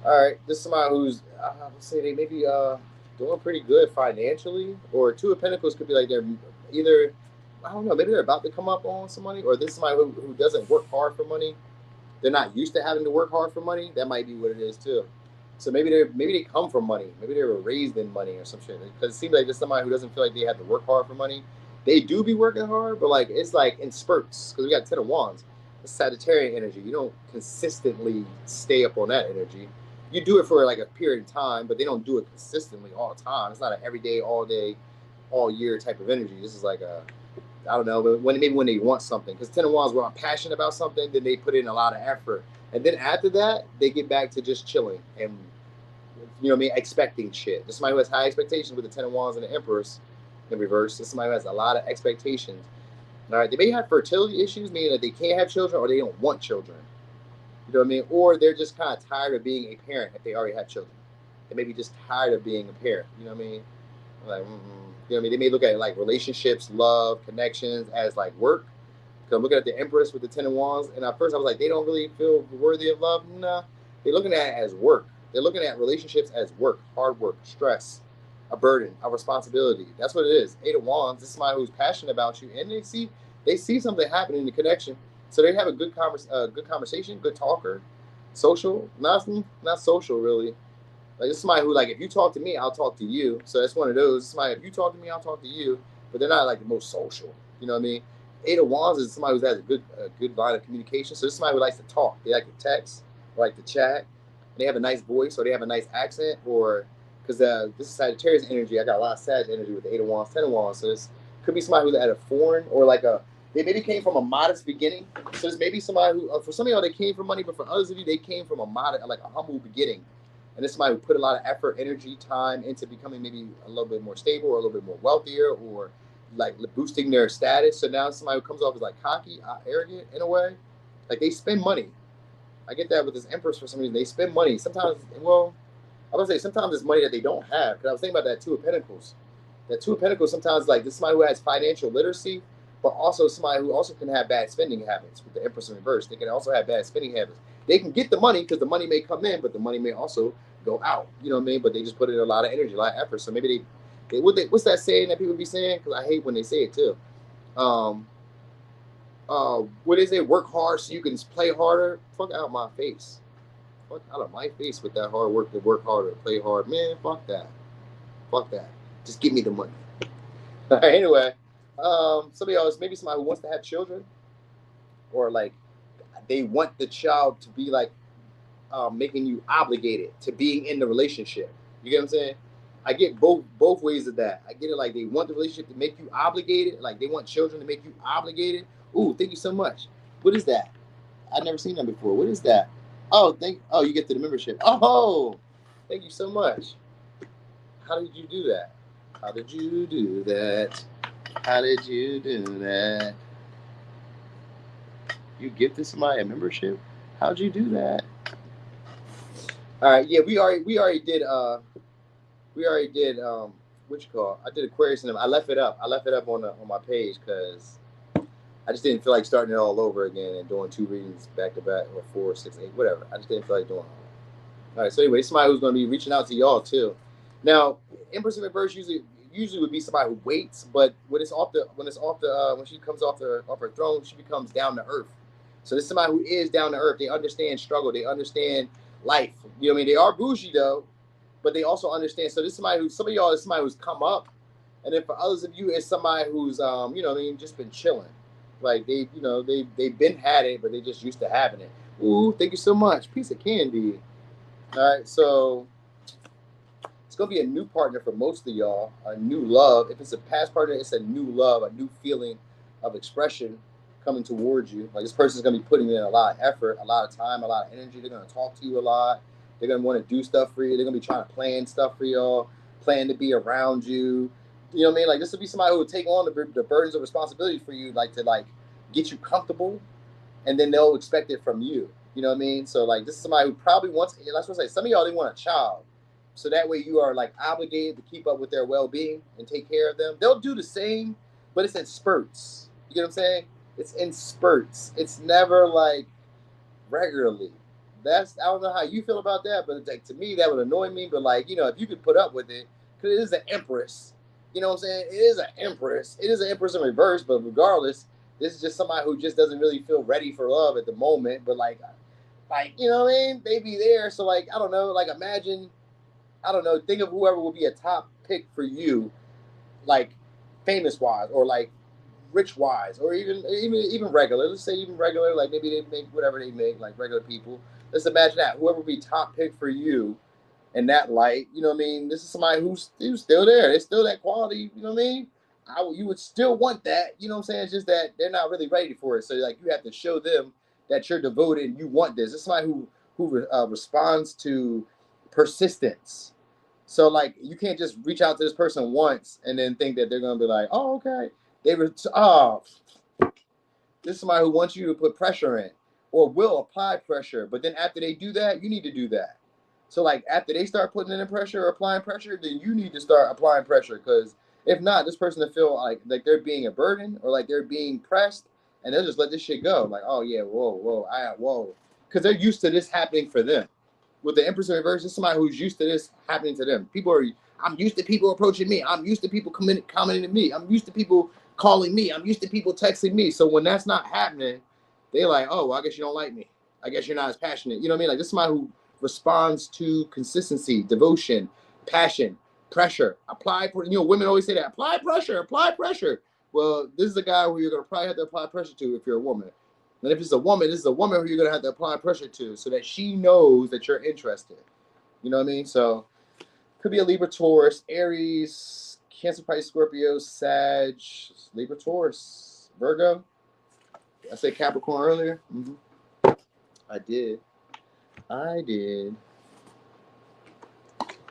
S1: all right, this is somebody who's, let's say they maybe doing pretty good financially, or Two of Pentacles could be like they're either, I don't know, maybe they're about to come up on some money, or this is somebody who doesn't work hard for money. They're not used to having to work hard for money. That might be what it is too. So maybe they come from money. Maybe they were raised in money or some shit. Because it seems like there's somebody who doesn't feel like they have to work hard for money. They do be working hard, but like it's like in spurts. Because we got Ten of Wands. It's Sagittarian energy. You don't consistently stay up on that energy. You do it for like a period of time, but they don't do it consistently all the time. It's not an everyday, all day, all year type of energy. This is like a, I don't know, but maybe when they want something. Because Ten of Wands, when I'm passionate about something, then they put in a lot of effort. And then after that, they get back to just chilling and, you know what I mean, expecting shit. This is somebody who has high expectations with the Ten of Wands and the Empress in reverse. This is somebody who has a lot of expectations. All right, they may have fertility issues, meaning that they can't have children or they don't want children. You know what I mean? Or they're just kind of tired of being a parent if they already have children. They may be just tired of being a parent. You know what I mean? Like, you know what I mean? They may look at like relationships, love, connections as like work. Because I'm looking at the Empress with the Ten of Wands, and at first I was like, they don't really feel worthy of love. Nah, they're looking at it as work. They're looking at relationships as work, hard work, stress, a burden, a responsibility. That's what it is. Eight of Wands. This is somebody who's passionate about you, and they see something happening in the connection. So they have a good conversation, good talker, social, not social really. Like this is somebody who like if you talk to me, I'll talk to you. So that's one of those. Somebody if you talk to me, I'll talk to you. But they're not like the most social. You know what I mean? Eight of Wands is somebody who has a good line of communication. So this is somebody who likes to talk. They like to text, or like to chat. And they have a nice voice, or they have a nice accent, or because this is Sagittarius energy. I got a lot of Sag energy with the Eight of Wands, Ten of Wands. So this could be somebody who's at a foreign or like a. They maybe came from a modest beginning. So this may be somebody who, for some of y'all, they came from money, but for others of you, they came from a modest, like a humble beginning. And this is somebody who put a lot of effort, energy, time into becoming maybe a little bit more stable or a little bit more wealthier or like boosting their status. So now somebody who comes off as like cocky, arrogant in a way. Like they spend money. I get that with this Empress for some reason. They spend money. Sometimes, well, I would say sometimes it's money that they don't have. Because I was thinking about that Two of Pentacles. That Two of Pentacles sometimes like this is somebody who has financial literacy, but also somebody who also can have bad spending habits with the Empress in reverse. They can also have bad spending habits. They can get the money because the money may come in, but the money may also go out. You know what I mean? But they just put in a lot of energy, a lot of effort. So maybe what's that saying that people be saying? Because I hate when they say it too. What is it? Work hard so you can play harder. Fuck out my face. Fuck out of my face with that hard work to work harder, play hard. Man, fuck that. Fuck that. Just give me the money. All right, anyway, somebody else, maybe somebody who wants to have children, or like they want the child to be like making you obligated to being in the relationship. You get what I'm saying? I get both ways of that. I get it like they want the relationship to make you obligated, like they want children to make you obligated, Ooh, thank you so much. What is that? I've never seen that before. What is that? Oh, you get to the membership. Oh, thank you so much. How did you do that? How did you do that? How did you do that? You gifted somebody a membership? How'd you do that? All right, yeah, we already did what you call? I did Aquarius and I left it up. I left it up on my page because I just didn't feel like starting it all over again and doing 2 readings back to back or 4, 6, 8, whatever. I just didn't feel like doing all that. All right, so anyway, somebody who's going to be reaching out to y'all too. Now, Empress in reverse usually would be somebody who waits, but when she comes off her throne, she becomes down to earth. So this is somebody who is down to earth. They understand struggle. They understand life. You know what I mean? They are bougie though, but they also understand. So this is somebody some of y'all is somebody who's come up, and then for others of you, it's somebody who's you know what I mean, just been chilling. Like they've been had it, but they just used to having it. Ooh, thank you so much. Piece of candy. All right, so it's gonna be a new partner for most of y'all, a new love. If it's a past partner, it's a new love, a new feeling of expression coming towards you. Like this person's gonna be putting in a lot of effort, a lot of time, a lot of energy. They're gonna talk to you a lot. They're gonna want to do stuff for you. They're gonna be trying to plan stuff for y'all, plan to be around you. You know what I mean? Like this would be somebody who would take on the burdens of responsibility for you, like to get you comfortable, and then they'll expect it from you. You know what I mean? So like this is somebody who probably wants. That's what I say. Some of y'all, they want a child, so that way you are like obligated to keep up with their well-being and take care of them. They'll do the same, but it's in spurts. You get what I'm saying? It's in spurts. It's never like regularly. I don't know how you feel about that, but it's like to me that would annoy me. But like if you could put up with it, because it is an empress. You know what I'm saying? It is an empress. It is an empress in reverse, but regardless, this is just somebody who just doesn't really feel ready for love at the moment. But like you know what I mean? They be there. So like I don't know. Like imagine, I don't know. Think of whoever would be a top pick for you, like famous wise or like rich wise or even regular. Let's say even regular. Like maybe they make whatever they make, like regular people. Let's imagine that whoever would be top pick for you in that light. You know what I mean? This is somebody who's still there. It's still that quality. You know what I mean? You would still want that. You know what I'm saying? It's just that they're not really ready for it. So like you have to show them that you're devoted and you want this. It's somebody who responds to persistence. So like you can't just reach out to this person once and then think that they're gonna be like, oh okay. This is somebody who wants you to put pressure in or will apply pressure. But then after they do that, you need to do that. So like after they start putting in pressure or applying pressure, then you need to start applying pressure. Because if not, this person will feel like they're being a burden or like they're being pressed, and they'll just let this shit go. Like, oh yeah, whoa. Because they're used to this happening for them. With the Empress in reverse, it's somebody who's used to this happening to them. I'm used to people approaching me. I'm used to people commenting to me. I'm used to people calling me. I'm used to people texting me. So when that's not happening, they're like, oh, well, I guess you don't like me. I guess you're not as passionate. You know what I mean? Like this is somebody who responds to consistency, devotion, passion, pressure. Women always say that. Apply pressure. Well, this is a guy who you're going to probably have to apply pressure to if you're a woman. And if it's a woman, this is a woman who you're going to have to apply pressure to so that she knows that you're interested. You know what I mean? So could be a Libra, Taurus, Aries, Cancer, Pisces, Scorpio, Sag, Libra, Taurus, Virgo. Did I say Capricorn earlier? Mm-hmm. I did.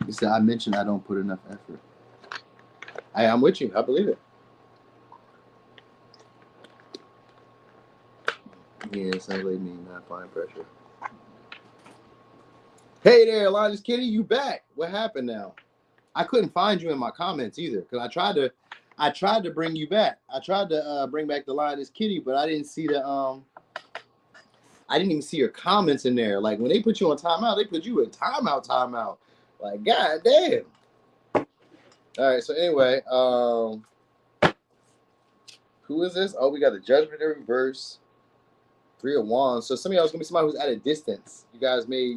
S1: You said I mentioned I don't put enough effort. I'm with you. I believe it. Yes, I believe me not applying pressure. Hey there, Linus Kitty, you back? What happened now? I couldn't find you in my comments either because I tried to bring you back. I tried to bring back the Linus Kitty, but I didn't see I didn't even see your comments in there. Like when they put you on timeout, they put you in timeout. Like god damn. All right. So anyway, who is this? Oh, we got the Judgment in reverse. 3 of Wands. So some of y'all is gonna be somebody who's at a distance. You guys may,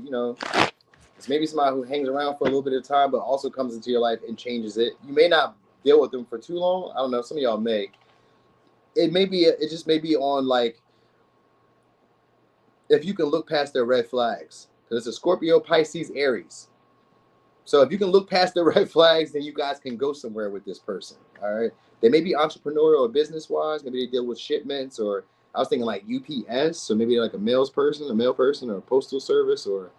S1: it's maybe somebody who hangs around for a little bit of time, but also comes into your life and changes it. You may not deal with them for too long. I don't know. Some of y'all may. It just may be on like if you can look past their red flags. Because it's a Scorpio, Pisces, Aries. So if you can look past the red flags, then you guys can go somewhere with this person. All right. They may be entrepreneurial or business wise. Maybe they deal with shipments or I was thinking like UPS, so maybe like a mail person, or a postal service, or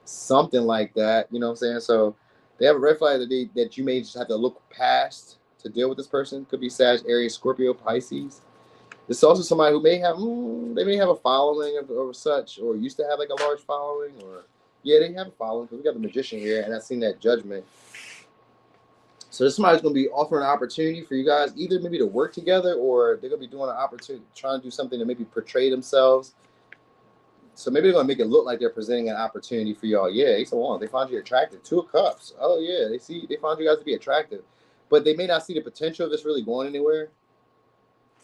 S1: something like that. You know what I'm saying? So they have a red flag that you may just have to look past to deal with this person. Could be Sag, Aries, Scorpio, Pisces. This is also somebody who may have they may have a following of such, or used to have like a large following, or yeah, they have a following. Because we got the Magician here, and I've seen that Judgment. So this somebody's going to be offering an opportunity for you guys, either maybe to work together, or they're going to be doing an opportunity, trying to do something to maybe portray themselves. So maybe they're going to make it look like they're presenting an opportunity for y'all. Yeah, Ace of Wands, they find you attractive. Two of Cups. Oh yeah, they find you guys to be attractive, but they may not see the potential of this really going anywhere.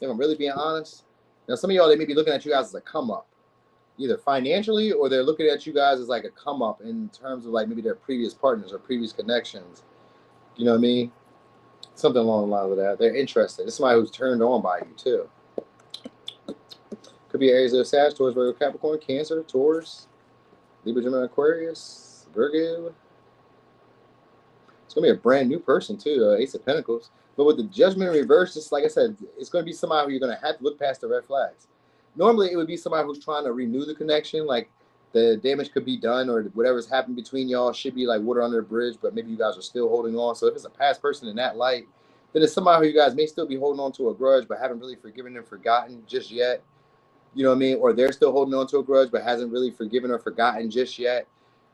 S1: If I'm really being honest. Now some of y'all, they may be looking at you guys as a come up, either financially, or they're looking at you guys as like a come up in terms of like maybe their previous partners or previous connections. You know what I mean? Something along the lines of that. They're interested. It's somebody who's turned on by you too. Could be Aries, Sag, Taurus, Virgo, Capricorn, Cancer, Taurus, Libra, Gemini, Aquarius, Virgo. It's going to be a brand new person too, Ace of Pentacles. But with the Judgment in reverse, just like I said, it's going to be somebody who you're going to have to look past the red flags. Normally, it would be somebody who's trying to renew the connection, like the damage could be done, or whatever's happened between y'all should be like water under the bridge, but maybe you guys are still holding on. So if it's a past person in that light, then it's somebody who you guys may still be holding on to a grudge, but haven't really forgiven and forgotten just yet. You know what I mean? Or they're still holding on to a grudge, but hasn't really forgiven or forgotten just yet.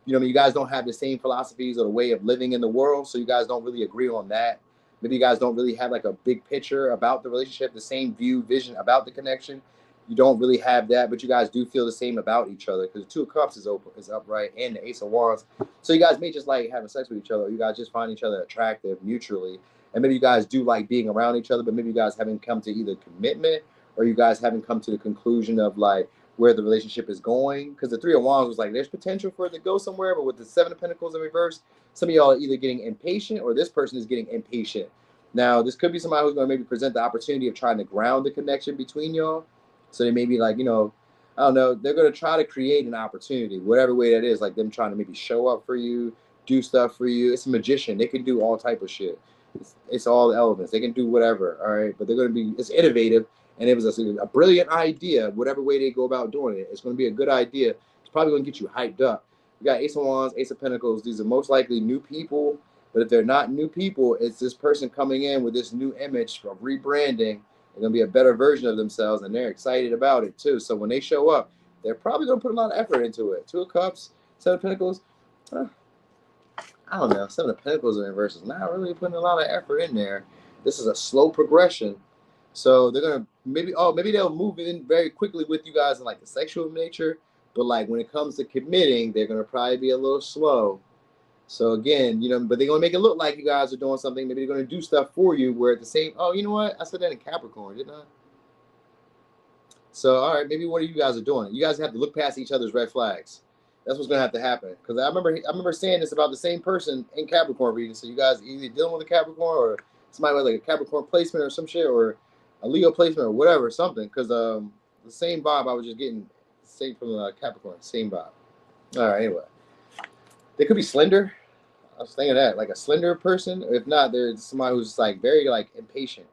S1: You know what I mean? You guys don't have the same philosophies or the way of living in the world, so you guys don't really agree on that. Maybe you guys don't really have like a big picture about the relationship, the same vision about the connection. You don't really have that, but you guys do feel the same about each other, because the Two of Cups is upright, and the Ace of Wands. So you guys may just like having sex with each other. Or you guys just find each other attractive mutually, and maybe you guys do like being around each other, but maybe you guys haven't come to either commitment, or you guys haven't come to the conclusion of like where the relationship is going. Because the Three of Wands was like, there's potential for it to go somewhere, but with the Seven of Pentacles in reverse, some of y'all are either getting impatient, or this person is getting impatient. Now, this could be somebody who's going to maybe present the opportunity of trying to ground the connection between y'all. So they may be like, you know, I don't know, they're going to try to create an opportunity, whatever way that is, like them trying to maybe show up for you, do stuff for you. It's a magician. They can do all type of shit. It's all elements. They can do whatever, all right? But they're going to be, it's innovative. And it was a brilliant idea, whatever way they go about doing it. It's going to be a good idea. It's probably going to get you hyped up. You got Ace of Wands, Ace of Pentacles. These are most likely new people. But if they're not new people, it's this person coming in with this new image of rebranding. They're going to be a better version of themselves, and they're excited about it too. So when they show up, they're probably going to put a lot of effort into it. Two of Cups, Seven of Pentacles. I don't know. Seven of Pentacles in reverse is not really putting a lot of effort in there. This is a slow progression. So they're gonna maybe they'll move in very quickly with you guys in like the sexual nature, but like when it comes to committing, they're gonna probably be a little slow. So again, you know, but they're gonna make it look like you guys are doing something. Maybe they're gonna do stuff for you where at the same, oh, you know what? I said that in Capricorn, didn't I? So all right, maybe what you guys are doing. You guys have to look past each other's red flags. That's what's gonna have to happen. Because I remember saying this about the same person in Capricorn reading. So you guys either dealing with a Capricorn, or somebody with like a Capricorn placement or some shit, or a Leo placement or whatever, something, because the same vibe I was just getting, same from Capricorn, same vibe. All right, anyway, they could be slender. I was thinking that, like a slender person. If not, there's somebody who's like very like impatient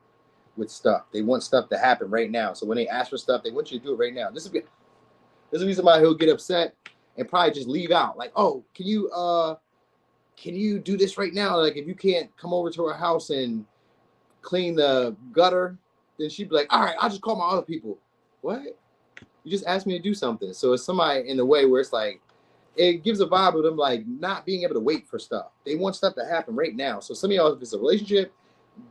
S1: with stuff. They want stuff to happen right now. So when they ask for stuff, they want you to do it right now. This would be somebody who'll get upset and probably just leave out. Like, oh, can you do this right now? Like, if you can't come over to our house and clean the gutter, then she'd be like, all right, I'll just call my other people. What? You just asked me to do something. So it's somebody in a way where it's like, it gives a vibe of them like not being able to wait for stuff. They want stuff to happen right now. So some of y'all, if it's a relationship,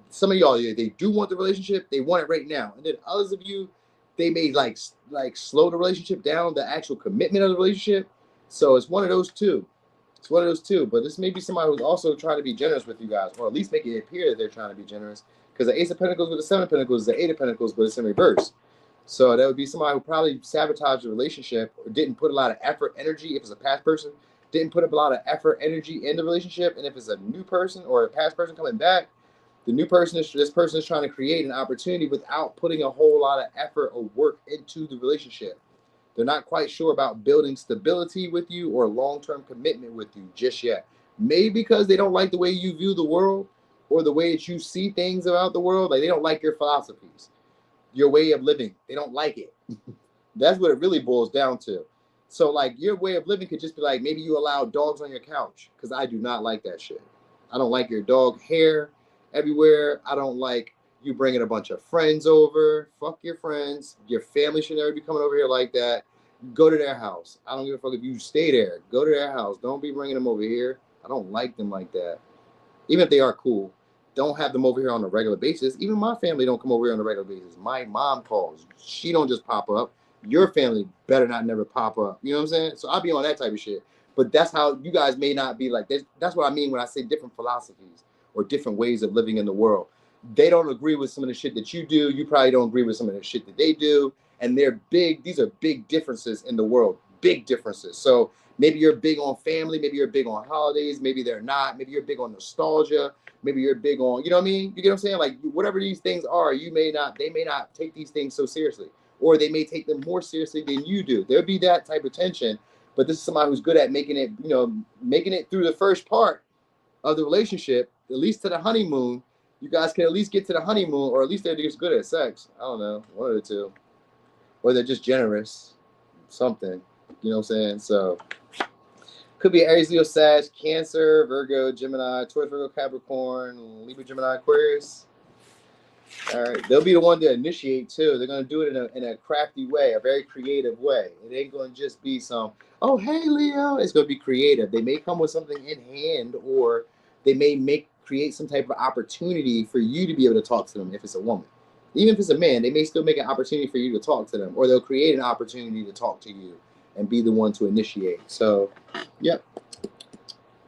S1: some of y'all, they do want the relationship. They want it right now. And then others of you, they may like slow the relationship down, the actual commitment of the relationship. So it's one of those two. It's one of those two. But this may be somebody who's also trying to be generous with you guys, or at least make it appear that they're trying to be generous. Because the Ace of Pentacles with the Seven of Pentacles is the Eight of Pentacles, but it's in reverse. So that would be somebody who probably sabotaged the relationship, or didn't put a lot of effort, energy. If it's a past person, didn't put up a lot of effort, energy in the relationship. And if it's a new person or a past person coming back, this person is trying to create an opportunity without putting a whole lot of effort or work into the relationship. They're not quite sure about building stability with you or long-term commitment with you just yet. Maybe because they don't like the way you view the world, or the way that you see things about the world. Like, they don't like your philosophies, your way of living. They don't like it. That's what it really boils down to. So like your way of living could just be like, maybe you allow dogs on your couch, because I do not like that shit. I don't like your dog hair everywhere. I don't like you bringing a bunch of friends over. Fuck your friends. Your family should never be coming over here like that. Go to their house. I don't give a fuck if you stay there. Go to their house. Don't be bringing them over here. I don't like them like that. Even if they are cool, don't have them over here on a regular basis. Even my family don't come over here on a regular basis. My mom calls. She don't just pop up. Your family better not never pop up. You know what I'm saying? So I'll be on that type of shit. But that's how you guys may not be like. That's what I mean when I say different philosophies or different ways of living in the world. They don't agree with some of the shit that you do. You probably don't agree with some of the shit that they do. And they're big. These are big differences in the world. Big differences. So maybe you're big on family. Maybe you're big on holidays. Maybe they're not. Maybe you're big on nostalgia. Maybe you're big on, you know what I mean? You get what I'm saying? Like whatever these things are, they may not take these things so seriously, or they may take them more seriously than you do. There'll be that type of tension. But this is somebody who's good at making it through the first part of the relationship, at least to the honeymoon. You guys can at least get to the honeymoon, or at least they're just good at sex. I don't know, one of the two. Or they're just generous, something. You know what I'm saying? So could be Aries, Leo, Sag, Cancer, Virgo, Gemini, Taurus, Virgo, Capricorn, Libra, Gemini, Aquarius. All right, they'll be the one to initiate too. They're gonna do it in a crafty way, a very creative way. It ain't gonna just be some, oh hey Leo. It's gonna be creative. They may come with something in hand, or they may create some type of opportunity for you to be able to talk to them. If it's a woman, even if it's a man, they may still make an opportunity for you to talk to them, or they'll create an opportunity to talk to you and be the one to initiate. So, yep.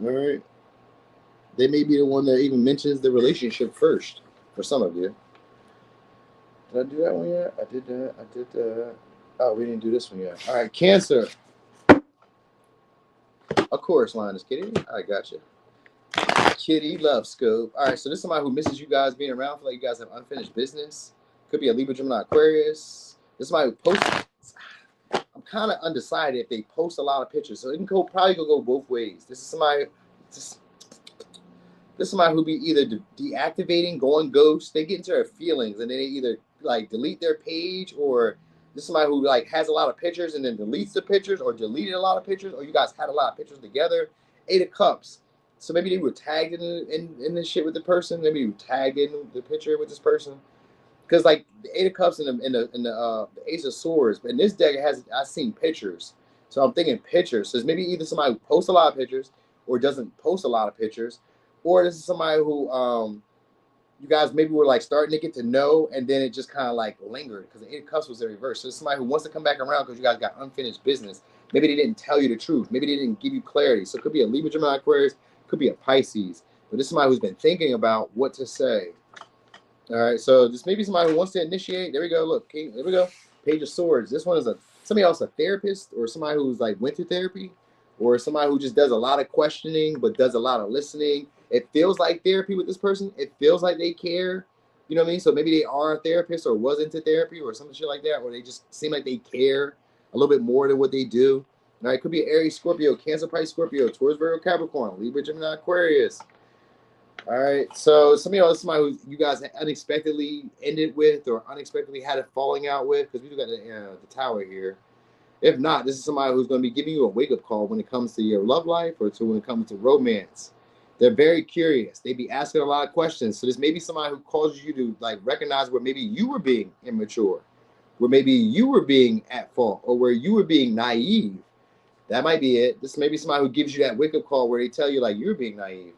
S1: All right. They may be the one that even mentions the relationship first for some of you. Did I do that one yet? I did that. I did that. Oh, we didn't do this one yet. All right, Cancer. Of course, Linus Kitty. I got you. Kitty love scope. All right, so this is somebody who misses you guys being around. Feel like you guys have unfinished business. Could be a Libra, Gemini, Aquarius. This is somebody who posts. I'm kind of undecided if they post a lot of pictures, so it can probably go both ways. This is somebody who be either deactivating, going ghost. They get into their feelings, and then they either like delete their page, or this is somebody who like has a lot of pictures and then deletes the pictures, or deleted a lot of pictures, or you guys had a lot of pictures together. 8 of Cups. So maybe they were tagged in this shit with the person. Maybe you tagged in the picture with this person. Because like the 8 of Cups and the Ace of Swords, but in this deck I've seen pictures, so I'm thinking pictures. So it's maybe either somebody who posts a lot of pictures or doesn't post a lot of pictures, or this is somebody who you guys maybe were like starting to get to know, and then it just kind of like lingered because the 8 of Cups was the reverse. So it's somebody who wants to come back around because you guys got unfinished business. Maybe they didn't tell you the truth. Maybe they didn't give you clarity. So it could be a Libra, Gemini, Aquarius. Could be a Pisces. But this is somebody who's been thinking about what to say. All right, so this may be somebody who wants to initiate. There we go. Look, okay, there we go. Page of Swords. This one is somebody else, a therapist, or somebody who's like went through therapy, or somebody who just does a lot of questioning but does a lot of listening. It feels like therapy with this person. It feels like they care. You know what I mean? So maybe they are a therapist or was into therapy or some shit like that, or they just seem like they care a little bit more than what they do. All right, it could be Aries, Scorpio, Cancer, Pisces, Scorpio, Taurus, Virgo, Capricorn, Libra, Gemini, Aquarius. All right, so somebody who you guys unexpectedly ended with or unexpectedly had a falling out with, because we do got the tower here. If not, this is somebody who's going to be giving you a wake-up call when it comes to your love life or when it comes to romance. They're very curious. They be asking a lot of questions. So this may be somebody who causes you to like recognize where maybe you were being immature, where maybe you were being at fault, or where you were being naive. That might be it. This may be somebody who gives you that wake-up call where they tell you like you're being naive.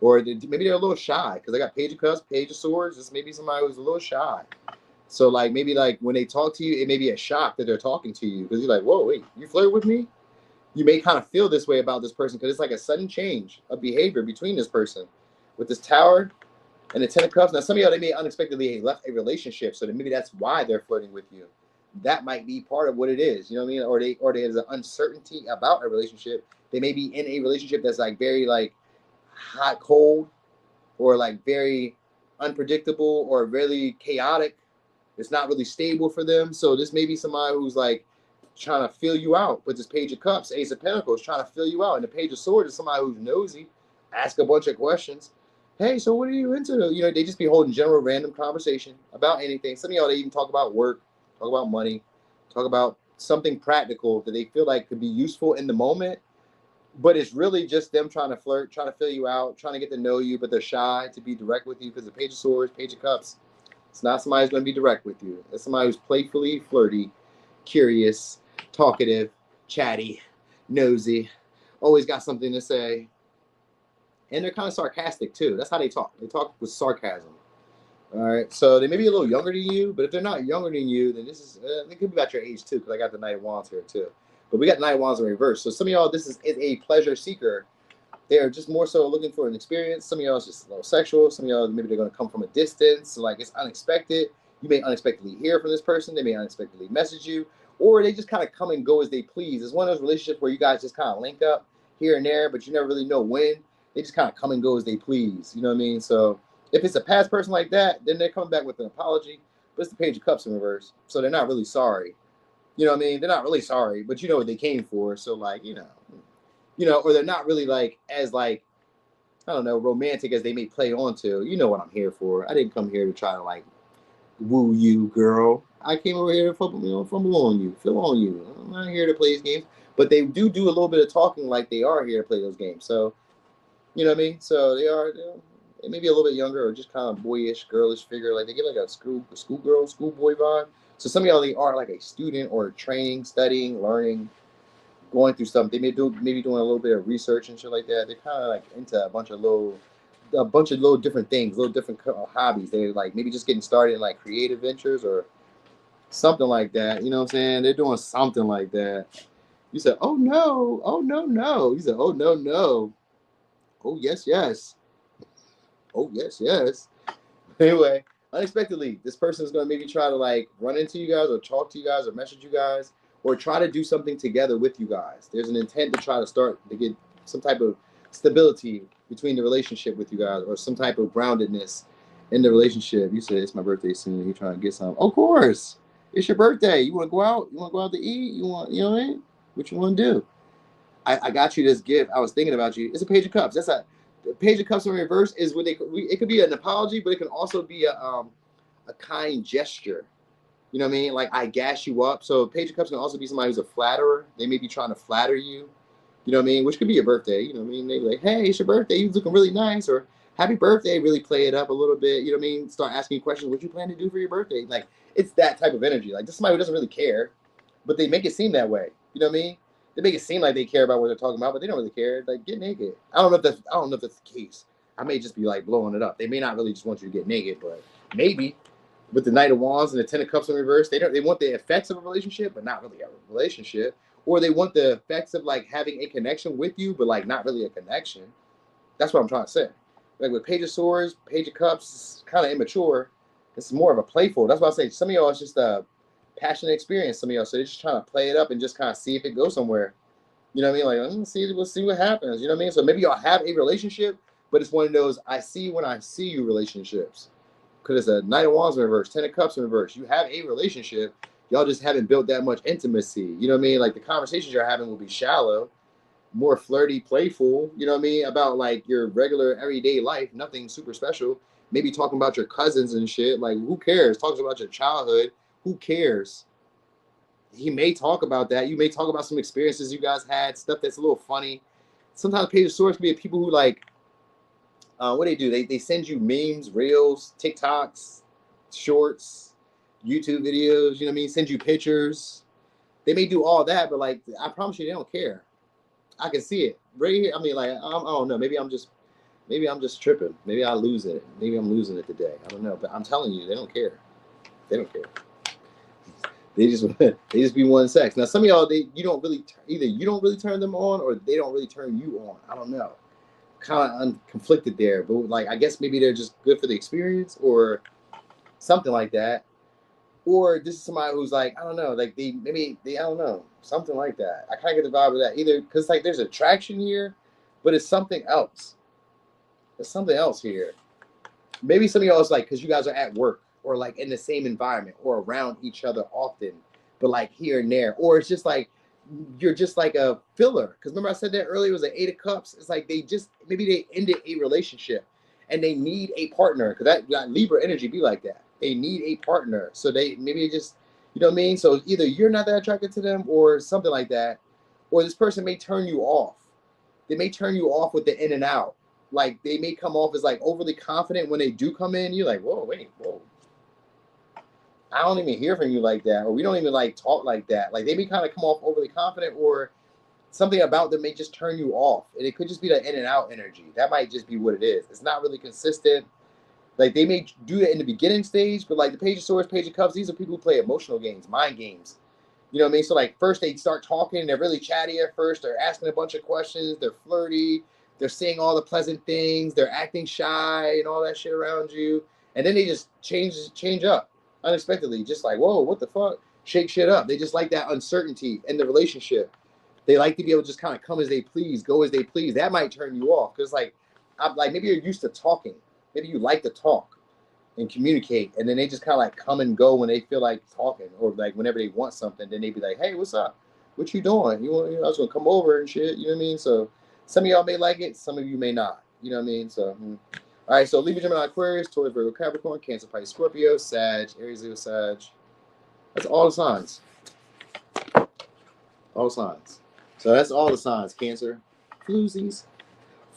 S1: Or maybe they're a little shy because I got Page of Cups, Page of Swords. This may be somebody who's a little shy. So like maybe like when they talk to you, it may be a shock that they're talking to you because you're like, whoa, wait, you flirt with me? You may kind of feel this way about this person because it's like a sudden change of behavior between this person. With this Tower and the 10 of Cups. Now some of y'all, they may unexpectedly left a relationship, so that maybe that's why they're flirting with you. That might be part of what it is. You know what I mean? Or there's an uncertainty about a relationship. They may be in a relationship that's like very like hot, cold, or like very unpredictable or really chaotic. It's not really stable for them. So this may be somebody who's like trying to fill you out. But this Page of Cups, Ace of Pentacles, trying to fill you out. And the Page of Swords is somebody who's nosy, ask a bunch of questions. Hey, so what are you into? They just be holding general random conversation about anything. Some of y'all, they even talk about work, talk about money. Talk about something practical that they feel like could be useful in the moment, but it's really just them trying to flirt, trying to fill you out, trying to get to know you, but they're shy to be direct with you because the Page of Swords, Page of Cups, it's not somebody who's going to be direct with you. It's somebody who's playfully flirty, curious, talkative, chatty, nosy, always got something to say. And they're kind of sarcastic too. That's how they talk. They talk with sarcasm. All right. So they may be a little younger than you, but if they're not younger than you, then this is, it could be about your age too, because I got the Knight of Wands here too. But we got the Knight of Wands in reverse. So some of y'all, this is a pleasure seeker. They're just more so looking for an experience. Some of y'all is just a little sexual. Some of y'all, maybe they're going to come from a distance. So like it's unexpected. You may unexpectedly hear from this person. They may unexpectedly message you. Or they just kind of come and go as they please. It's one of those relationships where you guys just kind of link up here and there, but you never really know when. They just kind of come and go as they please. You know what I mean? So if it's a past person like that, then they're coming back with an apology. But it's the Page of Cups in reverse. So they're not really sorry. You know what I mean? They're not really sorry, but you know what they came for. So like, you know, or they're not really like as like, I don't know, romantic as they may play onto. You know what I'm here for. I didn't come here to try to like woo you, girl. I came over here to fumble on you, feel on you. I'm not here to play these games. But they do a little bit of talking like they are here to play those games. So, you know what I mean? So they may be a little bit younger or just kind of boyish, girlish figure. Like they get like a schoolgirl, schoolboy vibe. So some of y'all, they are like a student or training, studying, learning, going through something. They maybe doing a little bit of research and shit like that. They're kind of like into a bunch of little different things, little different hobbies. They're like maybe just getting started in like creative ventures or something like that. You know what I'm saying? They're doing something like that. You said, oh no, oh no, no. You said, oh no, no. Oh yes, yes. Oh yes, yes. Anyway, unexpectedly, this person is going to maybe try to like run into you guys or talk to you guys or message you guys or try to do something together with you guys. There's an intent to try to start to get some type of stability between the relationship with you guys or some type of groundedness in the relationship. You said, it's my birthday soon. You're trying to get some. Of course. It's your birthday. You want to go out? You want to go out to eat? You know what I mean? What you want to do? I got you this gift. I was thinking about you. It's a Page of Cups. That's a Page of Cups in reverse is when it could be an apology, but it can also be a kind gesture. You know what I mean? Like I gas you up. So Page of Cups can also be somebody who's a flatterer. They may be trying to flatter you. You know what I mean? Which could be your birthday. You know what I mean? They be like, hey, it's your birthday. You're looking really nice. Or happy birthday. Really play it up a little bit. You know what I mean? Start asking questions. What you plan to do for your birthday? Like it's that type of energy. Like this is somebody who doesn't really care, but they make it seem that way. You know what I mean? They make it seem like they care about what they're talking about, but they don't really care. Like get naked. I don't know if that's the case. I may just be like blowing it up. They may not really just want you to get naked, but maybe with the Knight of Wands and the Ten of Cups in reverse, they want the effects of a relationship, but not really a relationship. Or they want the effects of like having a connection with you, but like not really a connection. That's what I'm trying to say. Like with Page of Swords, Page of Cups, it's kind of immature. It's more of a playful. That's why I say some of y'all it's just a passionate experience. Some of y'all, so they're just trying to play it up and just kind of see if it goes somewhere. You know what I mean? Like, we'll see what happens. You know what I mean? So maybe y'all have a relationship, but it's one of those I see when I see you relationships. Because it's a Knight of Wands in reverse, Ten of Cups in reverse. You have a relationship. Y'all just haven't built that much intimacy. You know what I mean? Like the conversations you're having will be shallow, more flirty, playful. You know what I mean? About like your regular everyday life, nothing super special. Maybe talking about your cousins and shit. Like who cares? Talks about your childhood. Who cares? He may talk about that. You may talk about some experiences you guys had, stuff that's a little funny. Sometimes Page of Swords can be people who like, what do? They send you memes, reels, TikToks, shorts, YouTube videos, you know what I mean? Send you pictures. They may do all that, but like, I promise you, they don't care. I can see it right here. I mean, like, I don't know. Maybe I'm just tripping. Maybe I lose it. Maybe I'm losing it today. I don't know. But I'm telling you, they don't care. They don't care. They just be one sex. Now, some of y'all, you don't really turn them on, or they don't really turn you on. I don't know. Kind of conflicted there, but like I guess maybe they're just good for the experience or something like that. Or this is somebody who's like, I don't know, like I don't know, something like that. I kind of get the vibe of that either because like there's attraction here, but it's something else. There's something else here. Maybe some of y'all is like because you guys are at work or like in the same environment or around each other often, but like here and there, or it's just like you're just like a filler. Because remember I said that earlier, it was an Eight of Cups. It's like maybe they ended a relationship and they need a partner because that Libra energy be like that. They need a partner. So You know what I mean? So either you're not that attracted to them or something like that, or this person may turn you off. They may turn you off with the in and out. Like they may come off as like overly confident when they do come in. You're like, whoa, wait, whoa. I don't even hear from you like that, or we don't even like talk like that. Like they may kind of come off overly confident, or something about them may just turn you off. And it could just be the in and out energy. That might just be what it is. It's not really consistent. Like they may do that in the beginning stage, but like the Page of Swords, Page of Cups, these are people who play emotional games, mind games. You know what I mean? So like first they start talking, they're really chatty at first, they're asking a bunch of questions, they're flirty, they're saying all the pleasant things, they're acting shy and all that shit around you. And then they just change up unexpectedly, just like, whoa, what the fuck? Shake shit up. They just like that uncertainty in the relationship. They like to be able to just kind of come as they please, go as they please. That might turn you off because like maybe you're used to talking. Maybe you like to talk and communicate, and then they just kind of like come and go when they feel like talking, or like whenever they want something, then they be like, "Hey, what's up? What you doing? You want? I was gonna come over and shit." You know what I mean? So some of y'all may like it, some of you may not. You know what I mean? So, all right. So Libra, Gemini, Aquarius, Taurus, Virgo, Capricorn, Cancer, Pisces, Scorpio, Sag, Aries, Leo, Sag. That's all the signs. All the signs. So that's all the signs. Cancer, floozies.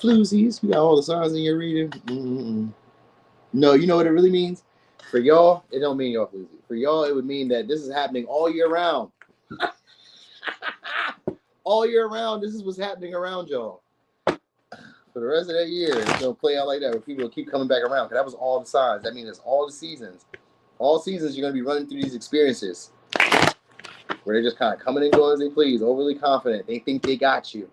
S1: You got all the signs in your reading. No, you know what it really means? For y'all, it don't mean y'all floozy. For y'all, it would mean that this is happening all year round. All year round, this is what's happening around y'all. For the rest of that year, it's going to play out like that, where people will keep coming back around. Because that was all the signs. That means it's all the seasons. All seasons, you're going to be running through these experiences where they're just kind of coming and going as they please, overly confident. They think they got you.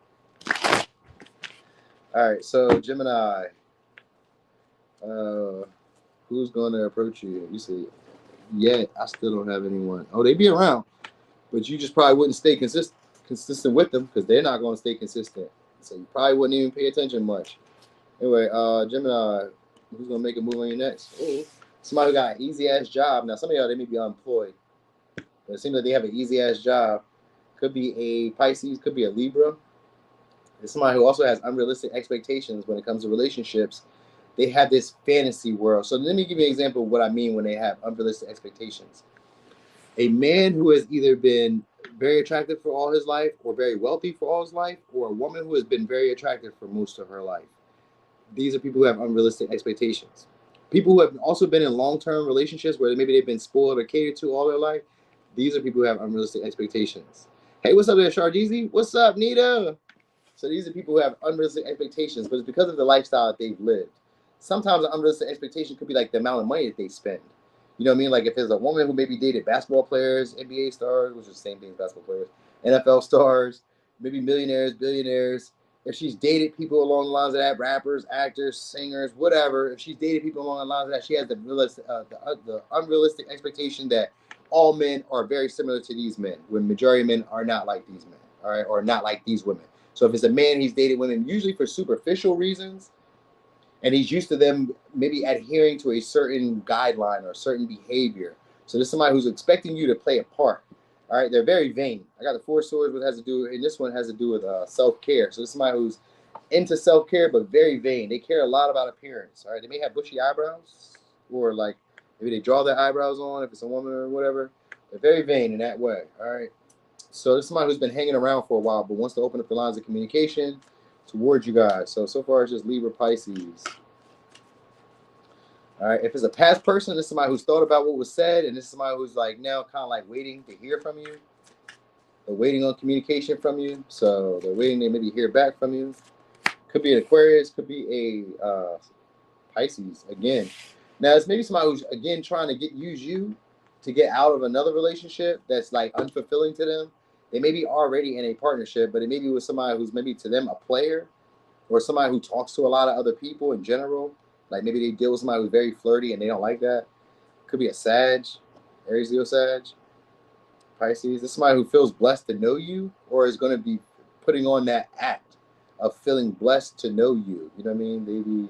S1: All right, so Gemini. Who's going to approach you? You say, yeah, I still don't have anyone. Oh, they be around, but you just probably wouldn't stay consistent with them because they're not going to stay consistent. So you probably wouldn't even pay attention much. Anyway, Gemini, who's going to make a move on you next? Oh, somebody who got an easy-ass job. Now, some of y'all, they may be unemployed, but it seems like they have an easy-ass job. Could be a Pisces, could be a Libra. It's somebody who also has unrealistic expectations when it comes to relationships. They have this fantasy world. So let me give you an example of what I mean when they have unrealistic expectations. A man who has either been very attractive for all his life or very wealthy for all his life, or a woman who has been very attractive for most of her life. These are people who have unrealistic expectations. People who have also been in long-term relationships where maybe they've been spoiled or catered to all their life. These are people who have unrealistic expectations. Hey, what's up there, Sharjeezy? What's up, Nita? So these are people who have unrealistic expectations, but it's because of the lifestyle that they've lived. Sometimes an unrealistic expectation could be like the amount of money that they spend. You know what I mean? Like if there's a woman who maybe dated basketball players, NBA stars, which is the same thing as basketball players, NFL stars, maybe millionaires, billionaires. If she's dated people along the lines of that, rappers, actors, singers, whatever. If she's dated people along the lines of that, she has the unrealistic expectation that all men are very similar to these men, when majority of men are not like these men, all right, or not like these women. So if it's a man, he's dated women usually for superficial reasons, and he's used to them maybe adhering to a certain guideline or a certain behavior. So this is somebody who's expecting you to play a part. All right, they're very vain. I got the Four Swords, what has to do, and this one has to do with self-care. So this is somebody who's into self-care but very vain. They care a lot about appearance. All right, they may have bushy eyebrows, or like maybe they draw their eyebrows on if it's a woman or whatever. They're very vain in that way. All right. So this is somebody who's been hanging around for a while but wants to open up the lines of communication towards you guys. So far it's just Libra, Pisces. All right. If it's a past person, this is somebody who's thought about what was said, and this is somebody who's like now kind of like waiting to hear from you. They're waiting on communication from you. So they're waiting to maybe hear back from you. Could be an Aquarius, could be a Pisces again. Now it's maybe somebody who's again trying to use you to get out of another relationship that's like unfulfilling to them. They may be already in a partnership, but it may be with somebody who's maybe to them a player, or somebody who talks to a lot of other people in general. Like maybe they deal with somebody who's very flirty and they don't like that. Could be a Sag, Aries, Leo, Sag, Pisces. This is somebody who feels blessed to know you, or is going to be putting on that act of feeling blessed to know you. You know what I mean?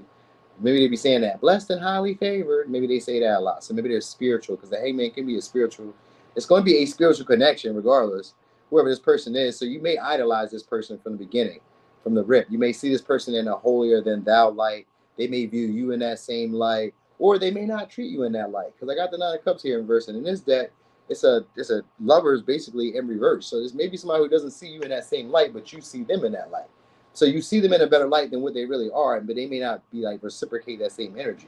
S1: Maybe they be saying that, blessed and highly favored. Maybe they say that a lot. So maybe they're spiritual, because the hangman can be a spiritual. It's going to be a spiritual connection regardless, whoever this person is. So you may idolize this person from the beginning, from the rip. You may see this person in a holier than thou light. They may view you in that same light, or they may not treat you in that light. Because I got the Nine of Cups here in verse, and in this deck, it's a lovers basically in reverse. So there's maybe somebody who doesn't see you in that same light, but you see them in that light. So you see them in a better light than what they really are, but they may not be like reciprocate that same energy.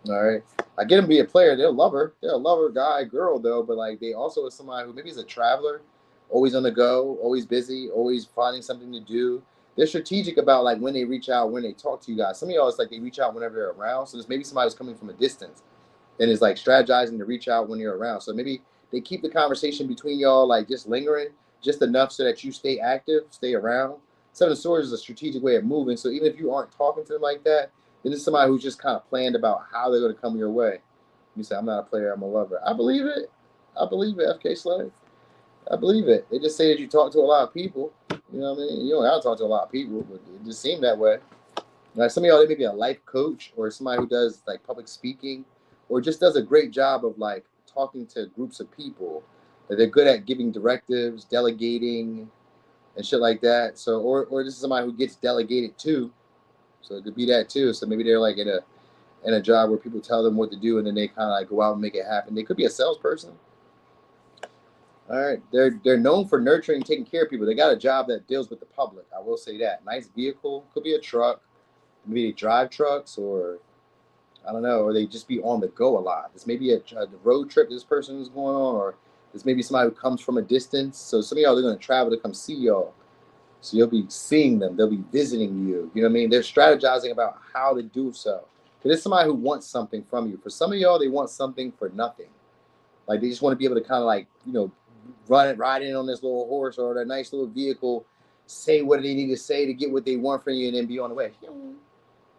S1: All right, I get them to be a player. They're a lover. They're a lover, guy, girl, though. But like they also is somebody who maybe is a traveler, always on the go, always busy, always finding something to do. They're strategic about like when they reach out, when they talk to you guys. Some of y'all, it's like they reach out whenever they're around. So there's maybe somebody who's coming from a distance and is like strategizing to reach out when you're around. So maybe they keep the conversation between y'all like just lingering, just enough so that you stay active, stay around. Seven of Swords is a strategic way of moving. So even if you aren't talking to them like that, then it's somebody who's just kind of planned about how they're going to come your way. You say, I'm not a player, I'm a lover. I believe it. I believe it, FK Slave. I believe it. They just say that you talk to a lot of people. You know what I mean? You don't have to talk to a lot of people, but it just seemed that way. Like some of y'all, they may be a life coach or somebody who does like public speaking or just does a great job of like talking to groups of people. That they're good at giving directives, delegating, and shit like that. So, or this is somebody who gets delegated to. So it could be that too. So maybe they're like in a job where people tell them what to do and then they kind of like go out and make it happen. They could be a salesperson. All right, they're known for nurturing and taking care of people. They got a job that deals with the public. I will say that. Nice vehicle. Could be a truck. Maybe they drive trucks or I don't know, or they just be on the go a lot. This may be a road trip this person is going on, or this may be somebody who comes from a distance. So some of y'all are going to travel to come see y'all. So you'll be seeing them. They'll be visiting you. You know what I mean? They're strategizing about how to do so. Because it's somebody who wants something from you. For some of y'all, they want something for nothing. Like they just want to be able to kind of like, you know, ride in on this little horse or that nice little vehicle, say what they need to say to get what they want from you, and then be on the way.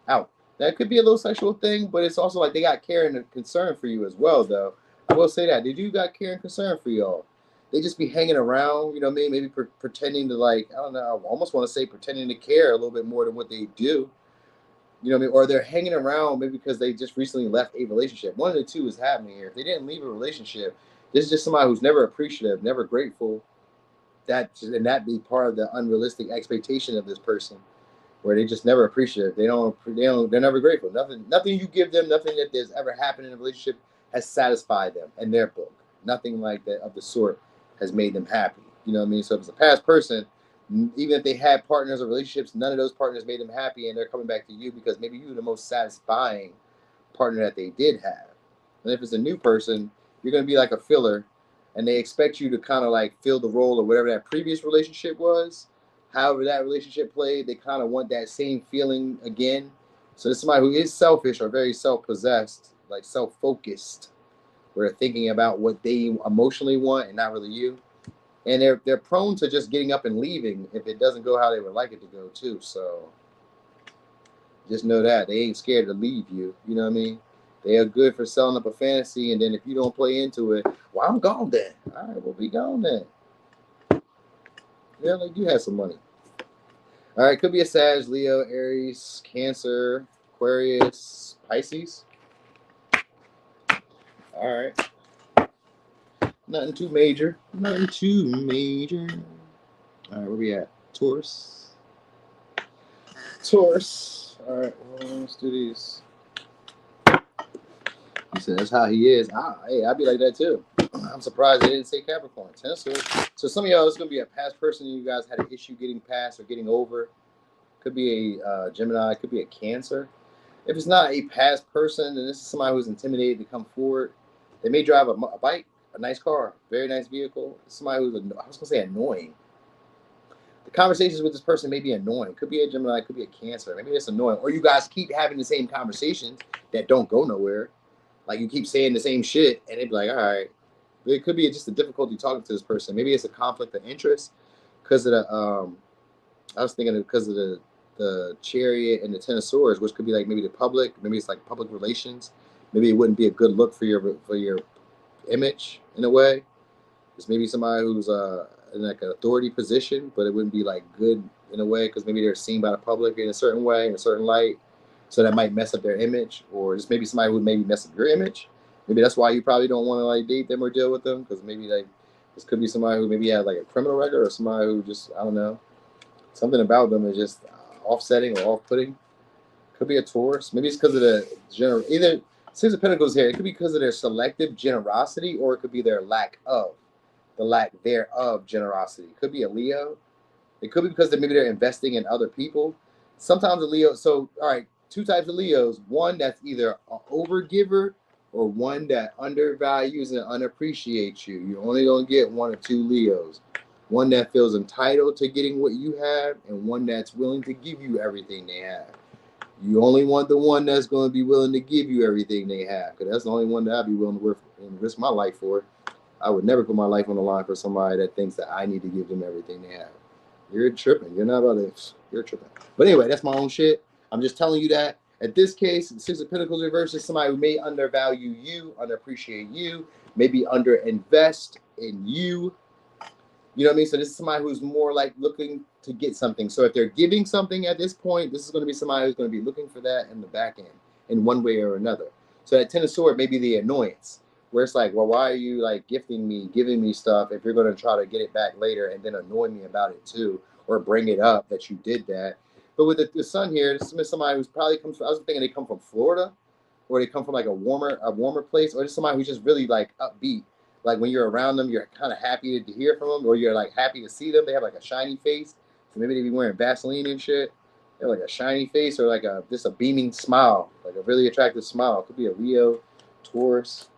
S1: Out. That could be a little sexual thing, but it's also like they got care and concern for you as well, though. I will say that. They do got care and concern for y'all. They just be hanging around, you know what I mean? Maybe pretending to like, I don't know, I almost want to say pretending to care a little bit more than what they do. You know what I mean? Or they're hanging around maybe because they just recently left a relationship. One of the two is happening here. If they didn't leave a relationship, this is just somebody who's never appreciative, never grateful. That be part of the unrealistic expectation of this person, where they just never appreciate. They're never grateful. Nothing you give them, nothing that there's ever happened in a relationship has satisfied them in their book. Nothing like that of the sort has made them happy. You know what I mean? So if it's a past person, even if they had partners or relationships, none of those partners made them happy, and they're coming back to you because maybe you're the most satisfying partner that they did have. And if it's a new person, you're going to be like a filler, and they expect you to kind of like fill the role of whatever that previous relationship was. However that relationship played, they kind of want that same feeling again. So it's somebody who is selfish or very self-possessed, like self-focused, where they're thinking about what they emotionally want and not really you. And they're prone to just getting up and leaving if it doesn't go how they would like it to go too. So just know that they ain't scared to leave you. You know what I mean? They are good for selling up a fantasy, and then if you don't play into it, well, I'm gone then. All right, we'll be gone then. Yeah, like you had some money. All right, could be a Sag, Leo, Aries, Cancer, Aquarius, Pisces. All right. Nothing too major. Nothing too major. All right, where we at? Taurus. Taurus. All right, well, let's do these. He said that's how he is. Hey, I'd be like that too. I'm surprised they didn't say Capricorn. So some of y'all, it's going to be a past person you guys had an issue getting past or getting over. Could be a Gemini. Could be a Cancer. If it's not a past person, then this is somebody who's intimidated to come forward. They may drive a bike, a nice car, very nice vehicle. Somebody who's, I was going to say annoying. The conversations with this person may be annoying. Could be a Gemini, could be a Cancer. Maybe it's annoying. Or you guys keep having the same conversations that don't go nowhere. Like you keep saying the same shit, and they'd be like, all right. But it could be just a difficulty talking to this person. Maybe it's a conflict of interest because of the, I was thinking because of the Chariot and the Ten of Swords, which could be like maybe the public, maybe it's like public relations. Maybe it wouldn't be a good look for your image in a way. It's maybe somebody who's in like an authority position, but it wouldn't be like good in a way because maybe they're seen by the public in a certain way, in a certain light. So that might mess up their image, or just maybe somebody would maybe mess up your image. Maybe that's why you probably don't want to like date them or deal with them, because maybe like this could be somebody who maybe had like a criminal record, or somebody who just, I don't know, something about them is just offsetting or off-putting. Could be a Taurus. Maybe it's because of the general. Either Six of Pentacles here. It could be because of their selective generosity, or it could be their lack thereof generosity. It could be a Leo. It could be because maybe they're investing in other people. Sometimes a Leo. So, all right, two types of Leos. One that's either an overgiver or one that undervalues and unappreciates you. You're only going to get one or two Leos. One that feels entitled to getting what you have, and one that's willing to give you everything they have. You only want the one that's going to be willing to give you everything they have, because that's the only one that I'd be willing to work and risk my life for. I would never put my life on the line for somebody that thinks that I need to give them everything they have. You're tripping. You're not about to. You're tripping. But anyway, that's my own shit. I'm just telling you that. At this case, the Six of Pentacles reverse is somebody who may undervalue you, underappreciate you, maybe underinvest in you. You know what I mean? So this is somebody who's more like looking to get something. So if they're giving something at this point, this is going to be somebody who's going to be looking for that in the back end in one way or another. So that Ten of Swords may be the annoyance, where it's like, well, why are you like giving me stuff if you're going to try to get it back later and then annoy me about it too, or bring it up that you did that. But with the sun here, this is somebody who's probably comes from, I was thinking they come from Florida, or they come from like a warmer place, or just somebody who's just really like upbeat. Like when you're around them, you're kind of happy to hear from them, or you're like happy to see them. They have like a shiny face. So maybe they be wearing Vaseline and shit. They have like a shiny face, or like just a beaming smile, like a really attractive smile. It could be a Leo, Taurus.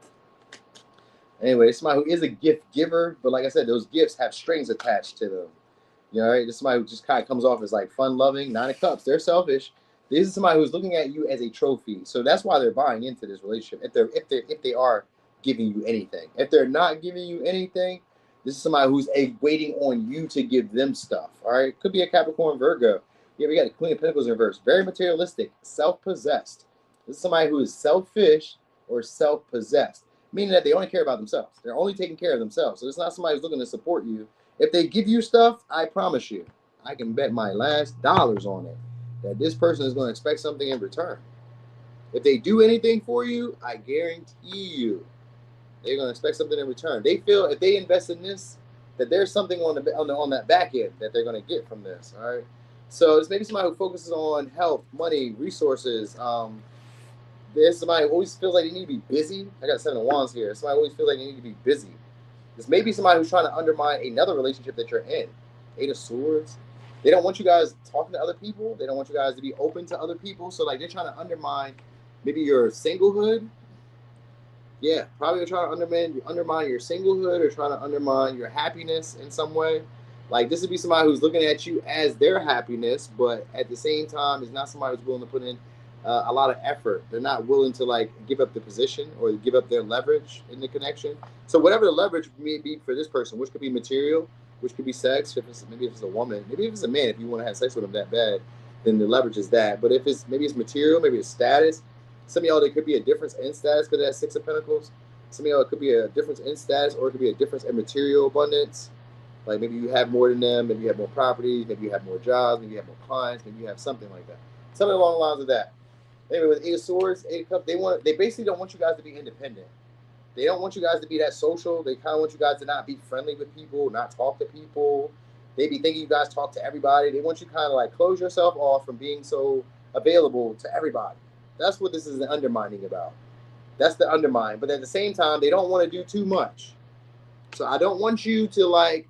S1: Anyway, it's somebody who is a gift giver, but like I said, those gifts have strings attached to them. You know, right? This is somebody who just kind of comes off as like fun loving. Nine of Cups, they're selfish. This is somebody who's looking at you as a trophy. So that's why they're buying into this relationship. If they are giving you anything. If they're not giving you anything, this is somebody who's waiting on you to give them stuff. All right, could be a Capricorn, Virgo. Yeah, we got the Queen of Pentacles in reverse. Very materialistic, self-possessed. This is somebody who is selfish or self-possessed, meaning that they only care about themselves. They're only taking care of themselves. So it's not somebody who's looking to support you. If they give you stuff, I promise you, I can bet my last dollars on it that this person is going to expect something in return. If they do anything for you, I guarantee you, they're going to expect something in return. They feel if they invest in this, that there's something on that back end that they're going to get from this. All right. So it's maybe somebody who focuses on health, money, resources. There's somebody who always feels like they need to be busy. I got Seven of Wands here. Somebody always feels like they need to be busy. This may be somebody who's trying to undermine another relationship that you're in. Eight of Swords. They don't want you guys talking to other people. They don't want you guys to be open to other people. So like they're trying to undermine maybe your singlehood. Yeah, probably trying to undermine your singlehood, or trying to undermine your happiness in some way. Like this would be somebody who's looking at you as their happiness, but at the same time, is not somebody who's willing to put in a lot of effort. They're not willing to like give up the position or give up their leverage in the connection. So whatever the leverage may be for this person, which could be material, which could be sex, maybe if it's a woman, maybe if it's a man, if you want to have sex with them that bad, then the leverage is that. But if it's maybe it's material, maybe it's status. Some of y'all, there could be a difference in status because of that Six of Pentacles. Some of y'all, it could be a difference in status, or it could be a difference in material abundance. Like maybe you have more than them, maybe you have more property, maybe you have more jobs, maybe you have more clients, maybe you have something like that. Something along the lines of that. Anyway, with Eight of Swords, Eight of Cups, they basically don't want you guys to be independent. They don't want you guys to be that social. They kind of want you guys to not be friendly with people, not talk to people. They be thinking you guys talk to everybody. They want you kind of like close yourself off from being so available to everybody. That's what this is undermining about. That's the undermine. But at the same time, they don't want to do too much. So I don't want you to like,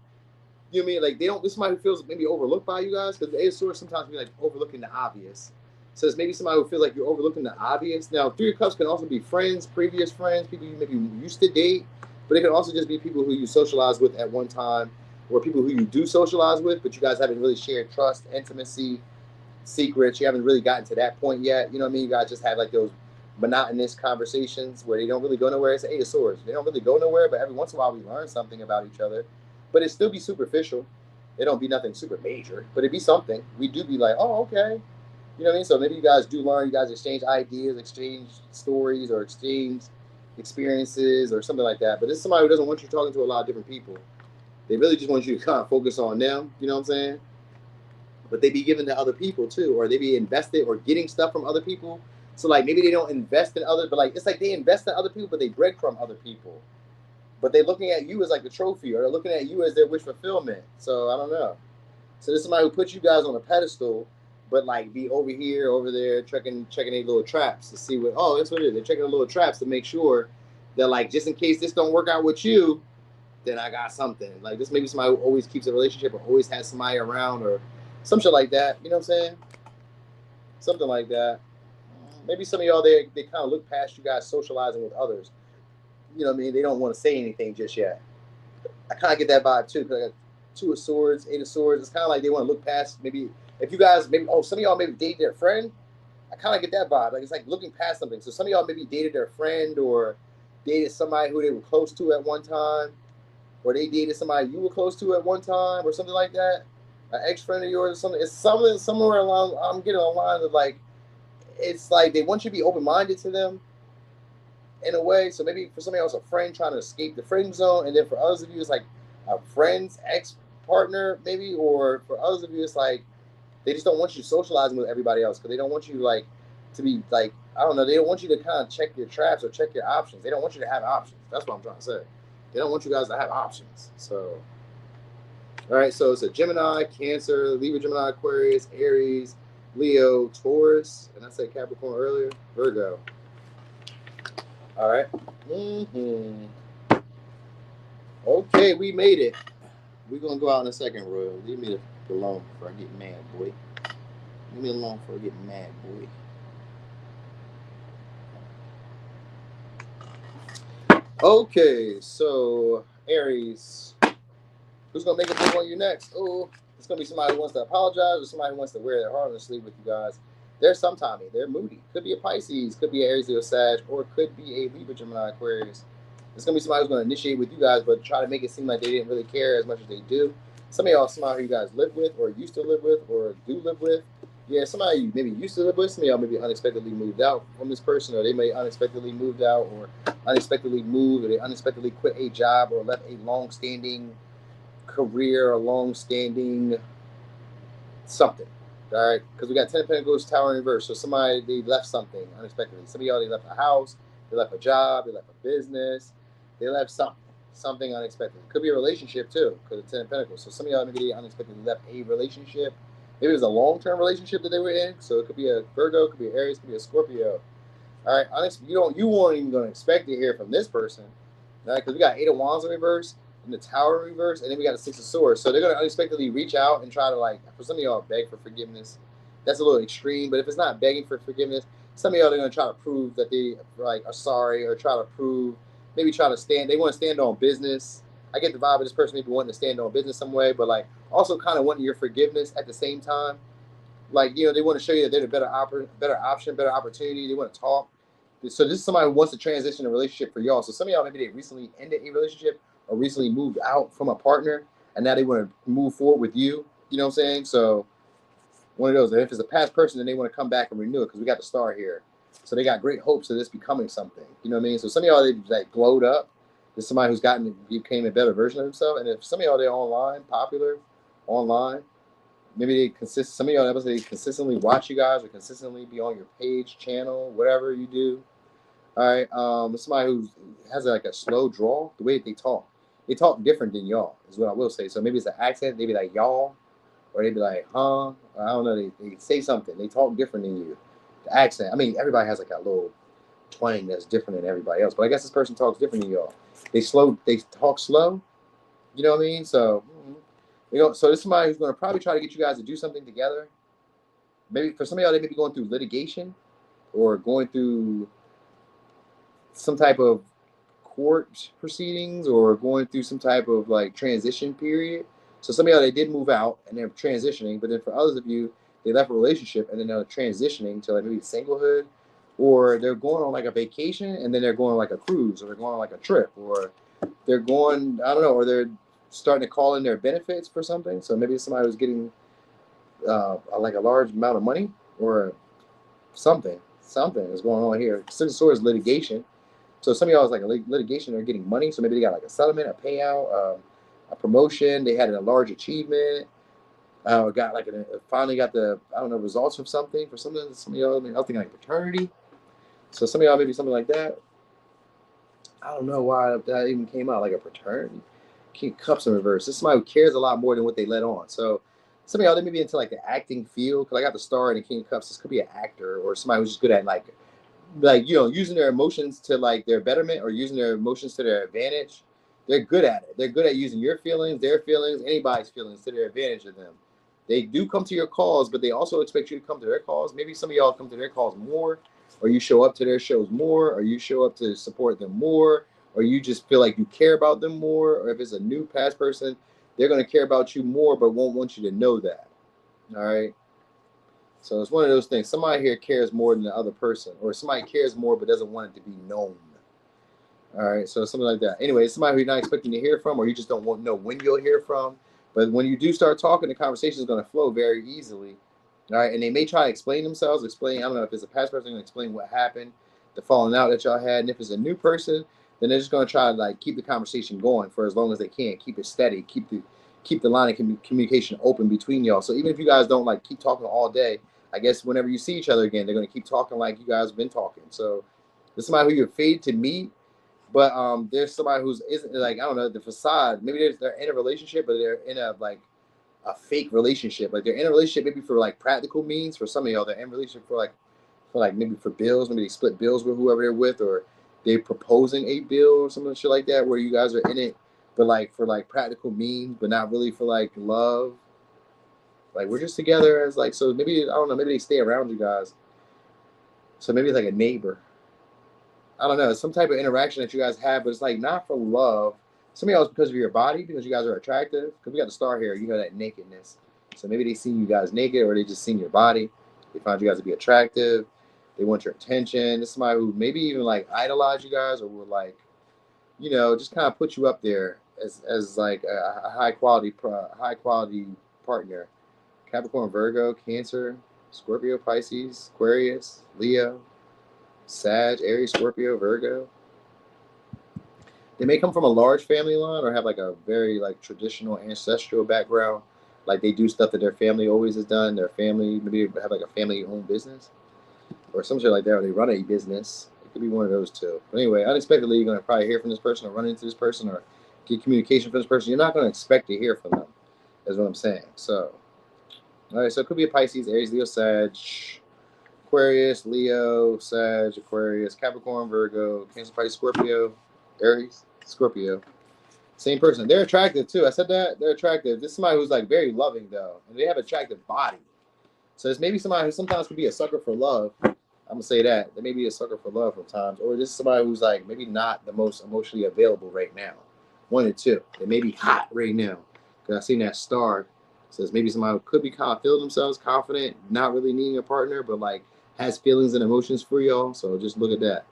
S1: you know what I mean? Like they don't, this is somebody who feels maybe overlooked by you guys, because the Eight of Swords sometimes be like overlooking the obvious. So it's maybe somebody who feels like you're overlooking the obvious. Now, Three of Cups can also be friends, previous friends, people you maybe used to date, but it can also just be people who you socialize with at one time, or people who you do socialize with, but you guys haven't really shared trust, intimacy, secrets. You haven't really gotten to that point yet. You know what I mean? You guys just have like those monotonous conversations where they don't really go nowhere. It's the Eight of Swords. They don't really go nowhere, but every once in a while we learn something about each other. But it still be superficial. It don't be nothing super major, but it be something. We do be like, oh, okay. You know what I mean? So maybe you guys do learn, you guys exchange ideas, exchange stories, or exchange experiences or something like that. But this is somebody who doesn't want you talking to a lot of different people. They really just want you to kind of focus on them. You know what I'm saying? But they be giving to other people too, or they be invested or getting stuff from other people. So like maybe they don't invest in others, but like it's like they invest in other people, but they break from other people. But they're looking at you as like the trophy, or they're looking at you as their wish fulfillment. So I don't know. So this is somebody who puts you guys on a pedestal, but like be over here, over there, checking their little traps to see what. Oh, that's what it is. They're checking the little traps to make sure that like just in case this don't work out with you, then I got something. Like this maybe somebody who always keeps a relationship or always has somebody around or some shit like that. You know what I'm saying? Something like that. Maybe some of y'all they kind of look past you guys socializing with others. You know what I mean? They don't want to say anything just yet. I kind of get that vibe too because I got two of swords, eight of swords. It's kind of like they want to look past maybe if you guys maybe some of y'all maybe date their friend. I kind of get that vibe. Like it's like looking past something. So some of y'all maybe dated their friend or dated somebody who they were close to at one time, or they dated somebody you were close to at one time, or something like that. An ex friend of yours or something. It's something somewhere along. I'm getting a line of like it's like they want you to be open minded to them in a way. So maybe for somebody else, a friend trying to escape the friend zone, and then for others of you, it's like a friend's ex partner, maybe, or for others of you, it's like they just don't want you socializing with everybody else because they don't want you like to be like I don't know. They don't want you to kind of check your traps or check your options. They don't want you to have options. That's what I'm trying to say. They don't want you guys to have options. So, all right. So it's a Gemini, Cancer, Libra, Gemini, Aquarius, Aries, Leo, Taurus, and I said Capricorn earlier, Virgo. All right. Okay, we made it. We're gonna go out in a second, Royal. Leave me alone before I get mad, boy. Leave me alone before I get mad, boy. Okay, so Aries, who's gonna make a move on you next? Oh, it's gonna be somebody who wants to apologize or somebody who wants to wear their heart on their sleeve with you guys. They're sometimey. They're moody. Could be a Pisces, could be an Aries or a Sag, or it could be a Libra, Gemini, Aquarius. It's gonna be somebody who's gonna initiate with you guys, but try to make it seem like they didn't really care as much as they do. Some of y'all, somebody who you guys live with, or used to live with, or do live with. Yeah, somebody you maybe used to live with. Some of y'all maybe unexpectedly moved out from this person, or they may unexpectedly moved out, or unexpectedly moved, or they unexpectedly quit a job, or left a long-standing career, a long-standing something. All right, because we got 10 of Pentacles, Tower in reverse. So somebody they left something unexpectedly. Some of y'all they left a house, they left a job, they left a business, they left something unexpected. Could be a relationship too, because of 10 of Pentacles. So some of y'all maybe they unexpectedly left a relationship. Maybe it was a long-term relationship that they were in. So it could be a Virgo, could be an Aries, could be a Scorpio. All right, you weren't even going to expect to hear from this person, right? Because we got 8 of Wands in reverse and the Tower in reverse, and then we got a 6 of Swords. So they're going to unexpectedly reach out and try to, like, for some of y'all, beg for forgiveness. That's a little extreme, but if it's not begging for forgiveness, some of y'all are going to try to prove that they like are sorry, or try to prove, maybe try to stand. They want to stand on business. I get the vibe of this person maybe wanting to stand on business some way, but like also kind of wanting your forgiveness at the same time. Like they want to show you that they're the better option, better opportunity. They want to talk. So this is somebody who wants to transition a relationship for y'all. So some of y'all maybe they recently ended a relationship or recently moved out from a partner, and now they want to move forward with you. You know what I'm saying? So one of those. And if it's a past person, then they want to come back and renew it because we got the star here. So they got great hopes of this becoming something. You know what I mean? So some of y'all they like glowed up. There's somebody who's became a better version of himself. And if some of y'all they're online, popular, online, maybe some of y'all they consistently watch you guys or consistently be on your page, channel, whatever you do. All right. Somebody who has like a slow drawl, the way they talk different than y'all is what I will say. So maybe it's an accent. They be like y'all, or they be like huh. I don't know. They say something. They talk different than you. The accent. I mean, everybody has like a little twang that's different than everybody else. But I guess this person talks different than y'all. They talk slow. You know what I mean? So so this is somebody who's going to probably try to get you guys to do something together. Maybe for some of y'all, they may be going through litigation or going through some type of court proceedings or going through some type of like transition period. So some of y'all, they did move out and they're transitioning, but then for others of you, they left a relationship and then they're transitioning to like maybe singlehood, or they're going on like a vacation and then they're going on like a cruise, or they're going on like a trip, or they're going, I don't know, or they're starting to call in their benefits for something. So maybe somebody was getting like a large amount of money or something is going on here. Six of Swords litigation. So some of y'all is like a litigation, they're getting money. So maybe they got like a settlement, a payout, a promotion. They had a large achievement. Got like finally got the results of something for something. Some of y'all, I think like paternity. So some of y'all maybe something like that. I don't know why that even came out, like a paternity. King Cups in reverse. This is somebody who cares a lot more than what they let on. So some of y'all, they may be into like the acting field. Cause I got the Star and the King of Cups. This could be an actor or somebody who's just good at like using their emotions to like their betterment or using their emotions to their advantage. They're good at it. They're good at using your feelings, their feelings, anybody's feelings to their advantage of them. They do come to your calls, but they also expect you to come to their calls. Maybe some of y'all come to their calls more, or you show up to their shows more, or you show up to support them more, or you just feel like you care about them more. Or if it's a new past person, they're going to care about you more, but won't want you to know that. All right. So it's one of those things. Somebody here cares more than the other person, or somebody cares more but doesn't want it to be known. All right, so something like that. Anyway, it's somebody who you're not expecting to hear from, or you just don't want to know when you'll hear from. But when you do start talking, the conversation is going to flow very easily. All right, and they may try to explain themselves. I don't know if it's a past person, going to explain what happened, the falling out that y'all had. And if it's a new person, then they're just going to try to like keep the conversation going for as long as they can, keep it steady, keep the line of communication open between y'all. So even if you guys don't like keep talking all day, I guess whenever you see each other again, they're going to keep talking like you guys have been talking. So there's somebody who you're fated to meet, but there's somebody who's isn't like, I don't know, the facade. Maybe they're in a relationship, but they're in a like a fake relationship. Like they're in a relationship maybe for like practical means. For some of y'all, they're in a relationship for like maybe for bills. Maybe they split bills with whoever they're with, or they're proposing a bill or something shit like that, where you guys are in it, but like for like practical means, but not really for like love. Like we're just together as like, so maybe, I don't know, maybe they stay around you guys. So maybe it's like a neighbor. I don't know, some type of interaction that you guys have, but it's like not for love. Some of y'all is because of your body, because you guys are attractive. Because we got the Star here, you know that nakedness. So maybe they seen you guys naked, or they just seen your body. They found you guys to be attractive. They want your attention. This is somebody who maybe even like idolize you guys, or would like, just kind of put you up there as like a high quality partner. Capricorn, Virgo, Cancer, Scorpio, Pisces, Aquarius, Leo, Sag, Aries, Scorpio, Virgo. They may come from a large family line or have like a very like traditional ancestral background. Like they do stuff that their family always has done. Their family, maybe they have like a family-owned business or some shit like that, or they run a business. It could be one of those two. But anyway, unexpectedly, you're going to probably hear from this person or run into this person or get communication from this person. You're not going to expect to hear from them, is what I'm saying. So, all right, so it could be a Pisces, Aries, Leo, Sag, Aquarius, Leo, Sag, Aquarius, Capricorn, Virgo, Cancer, Pisces, Scorpio, Aries, Scorpio. Same person. They're attractive too. I said that. They're attractive. This is somebody who's like very loving though, and they have attractive body. So it's maybe somebody who sometimes could be a sucker for love. I'm gonna say that. They may be a sucker for love from times, or this is somebody who's like maybe not the most emotionally available right now. One or two. They may be hot right now. Because I seen that Star. Says maybe somebody who could be kind of feel themselves confident, not really needing a partner, but like has feelings and emotions for y'all. So just look at that.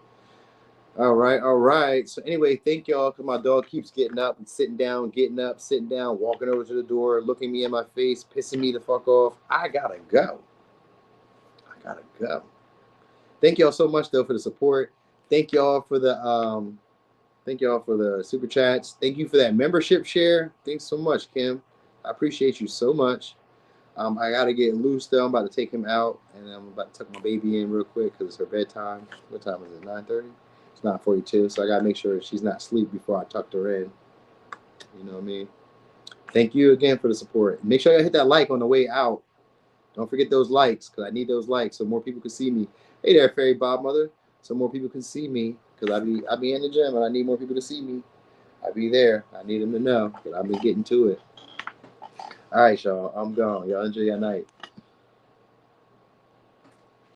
S1: All right. So anyway, thank y'all, because my dog keeps getting up and sitting down, walking over to the door, looking me in my face, pissing me the fuck off. I gotta go. Thank y'all so much though for the support. Thank y'all for the super chats. Thank you for that membership share. Thanks so much, Kim. I appreciate you so much. I gotta get loose though. I'm about to take him out, and I'm about to tuck my baby in real quick because it's her bedtime. What time is it? 9:30. It's 9:42. So I gotta make sure she's not asleep before I tucked her in. You know what I mean? Thank you again for the support. Make sure you hit that like on the way out. Don't forget those likes, because I need those likes so more people can see me. Hey there, Fairy Godmother. So more people can see me, because I be in the gym and I need more people to see me. I be there. I need them to know, because I've been getting to it. All right, y'all. I'm gone. Y'all enjoy your night.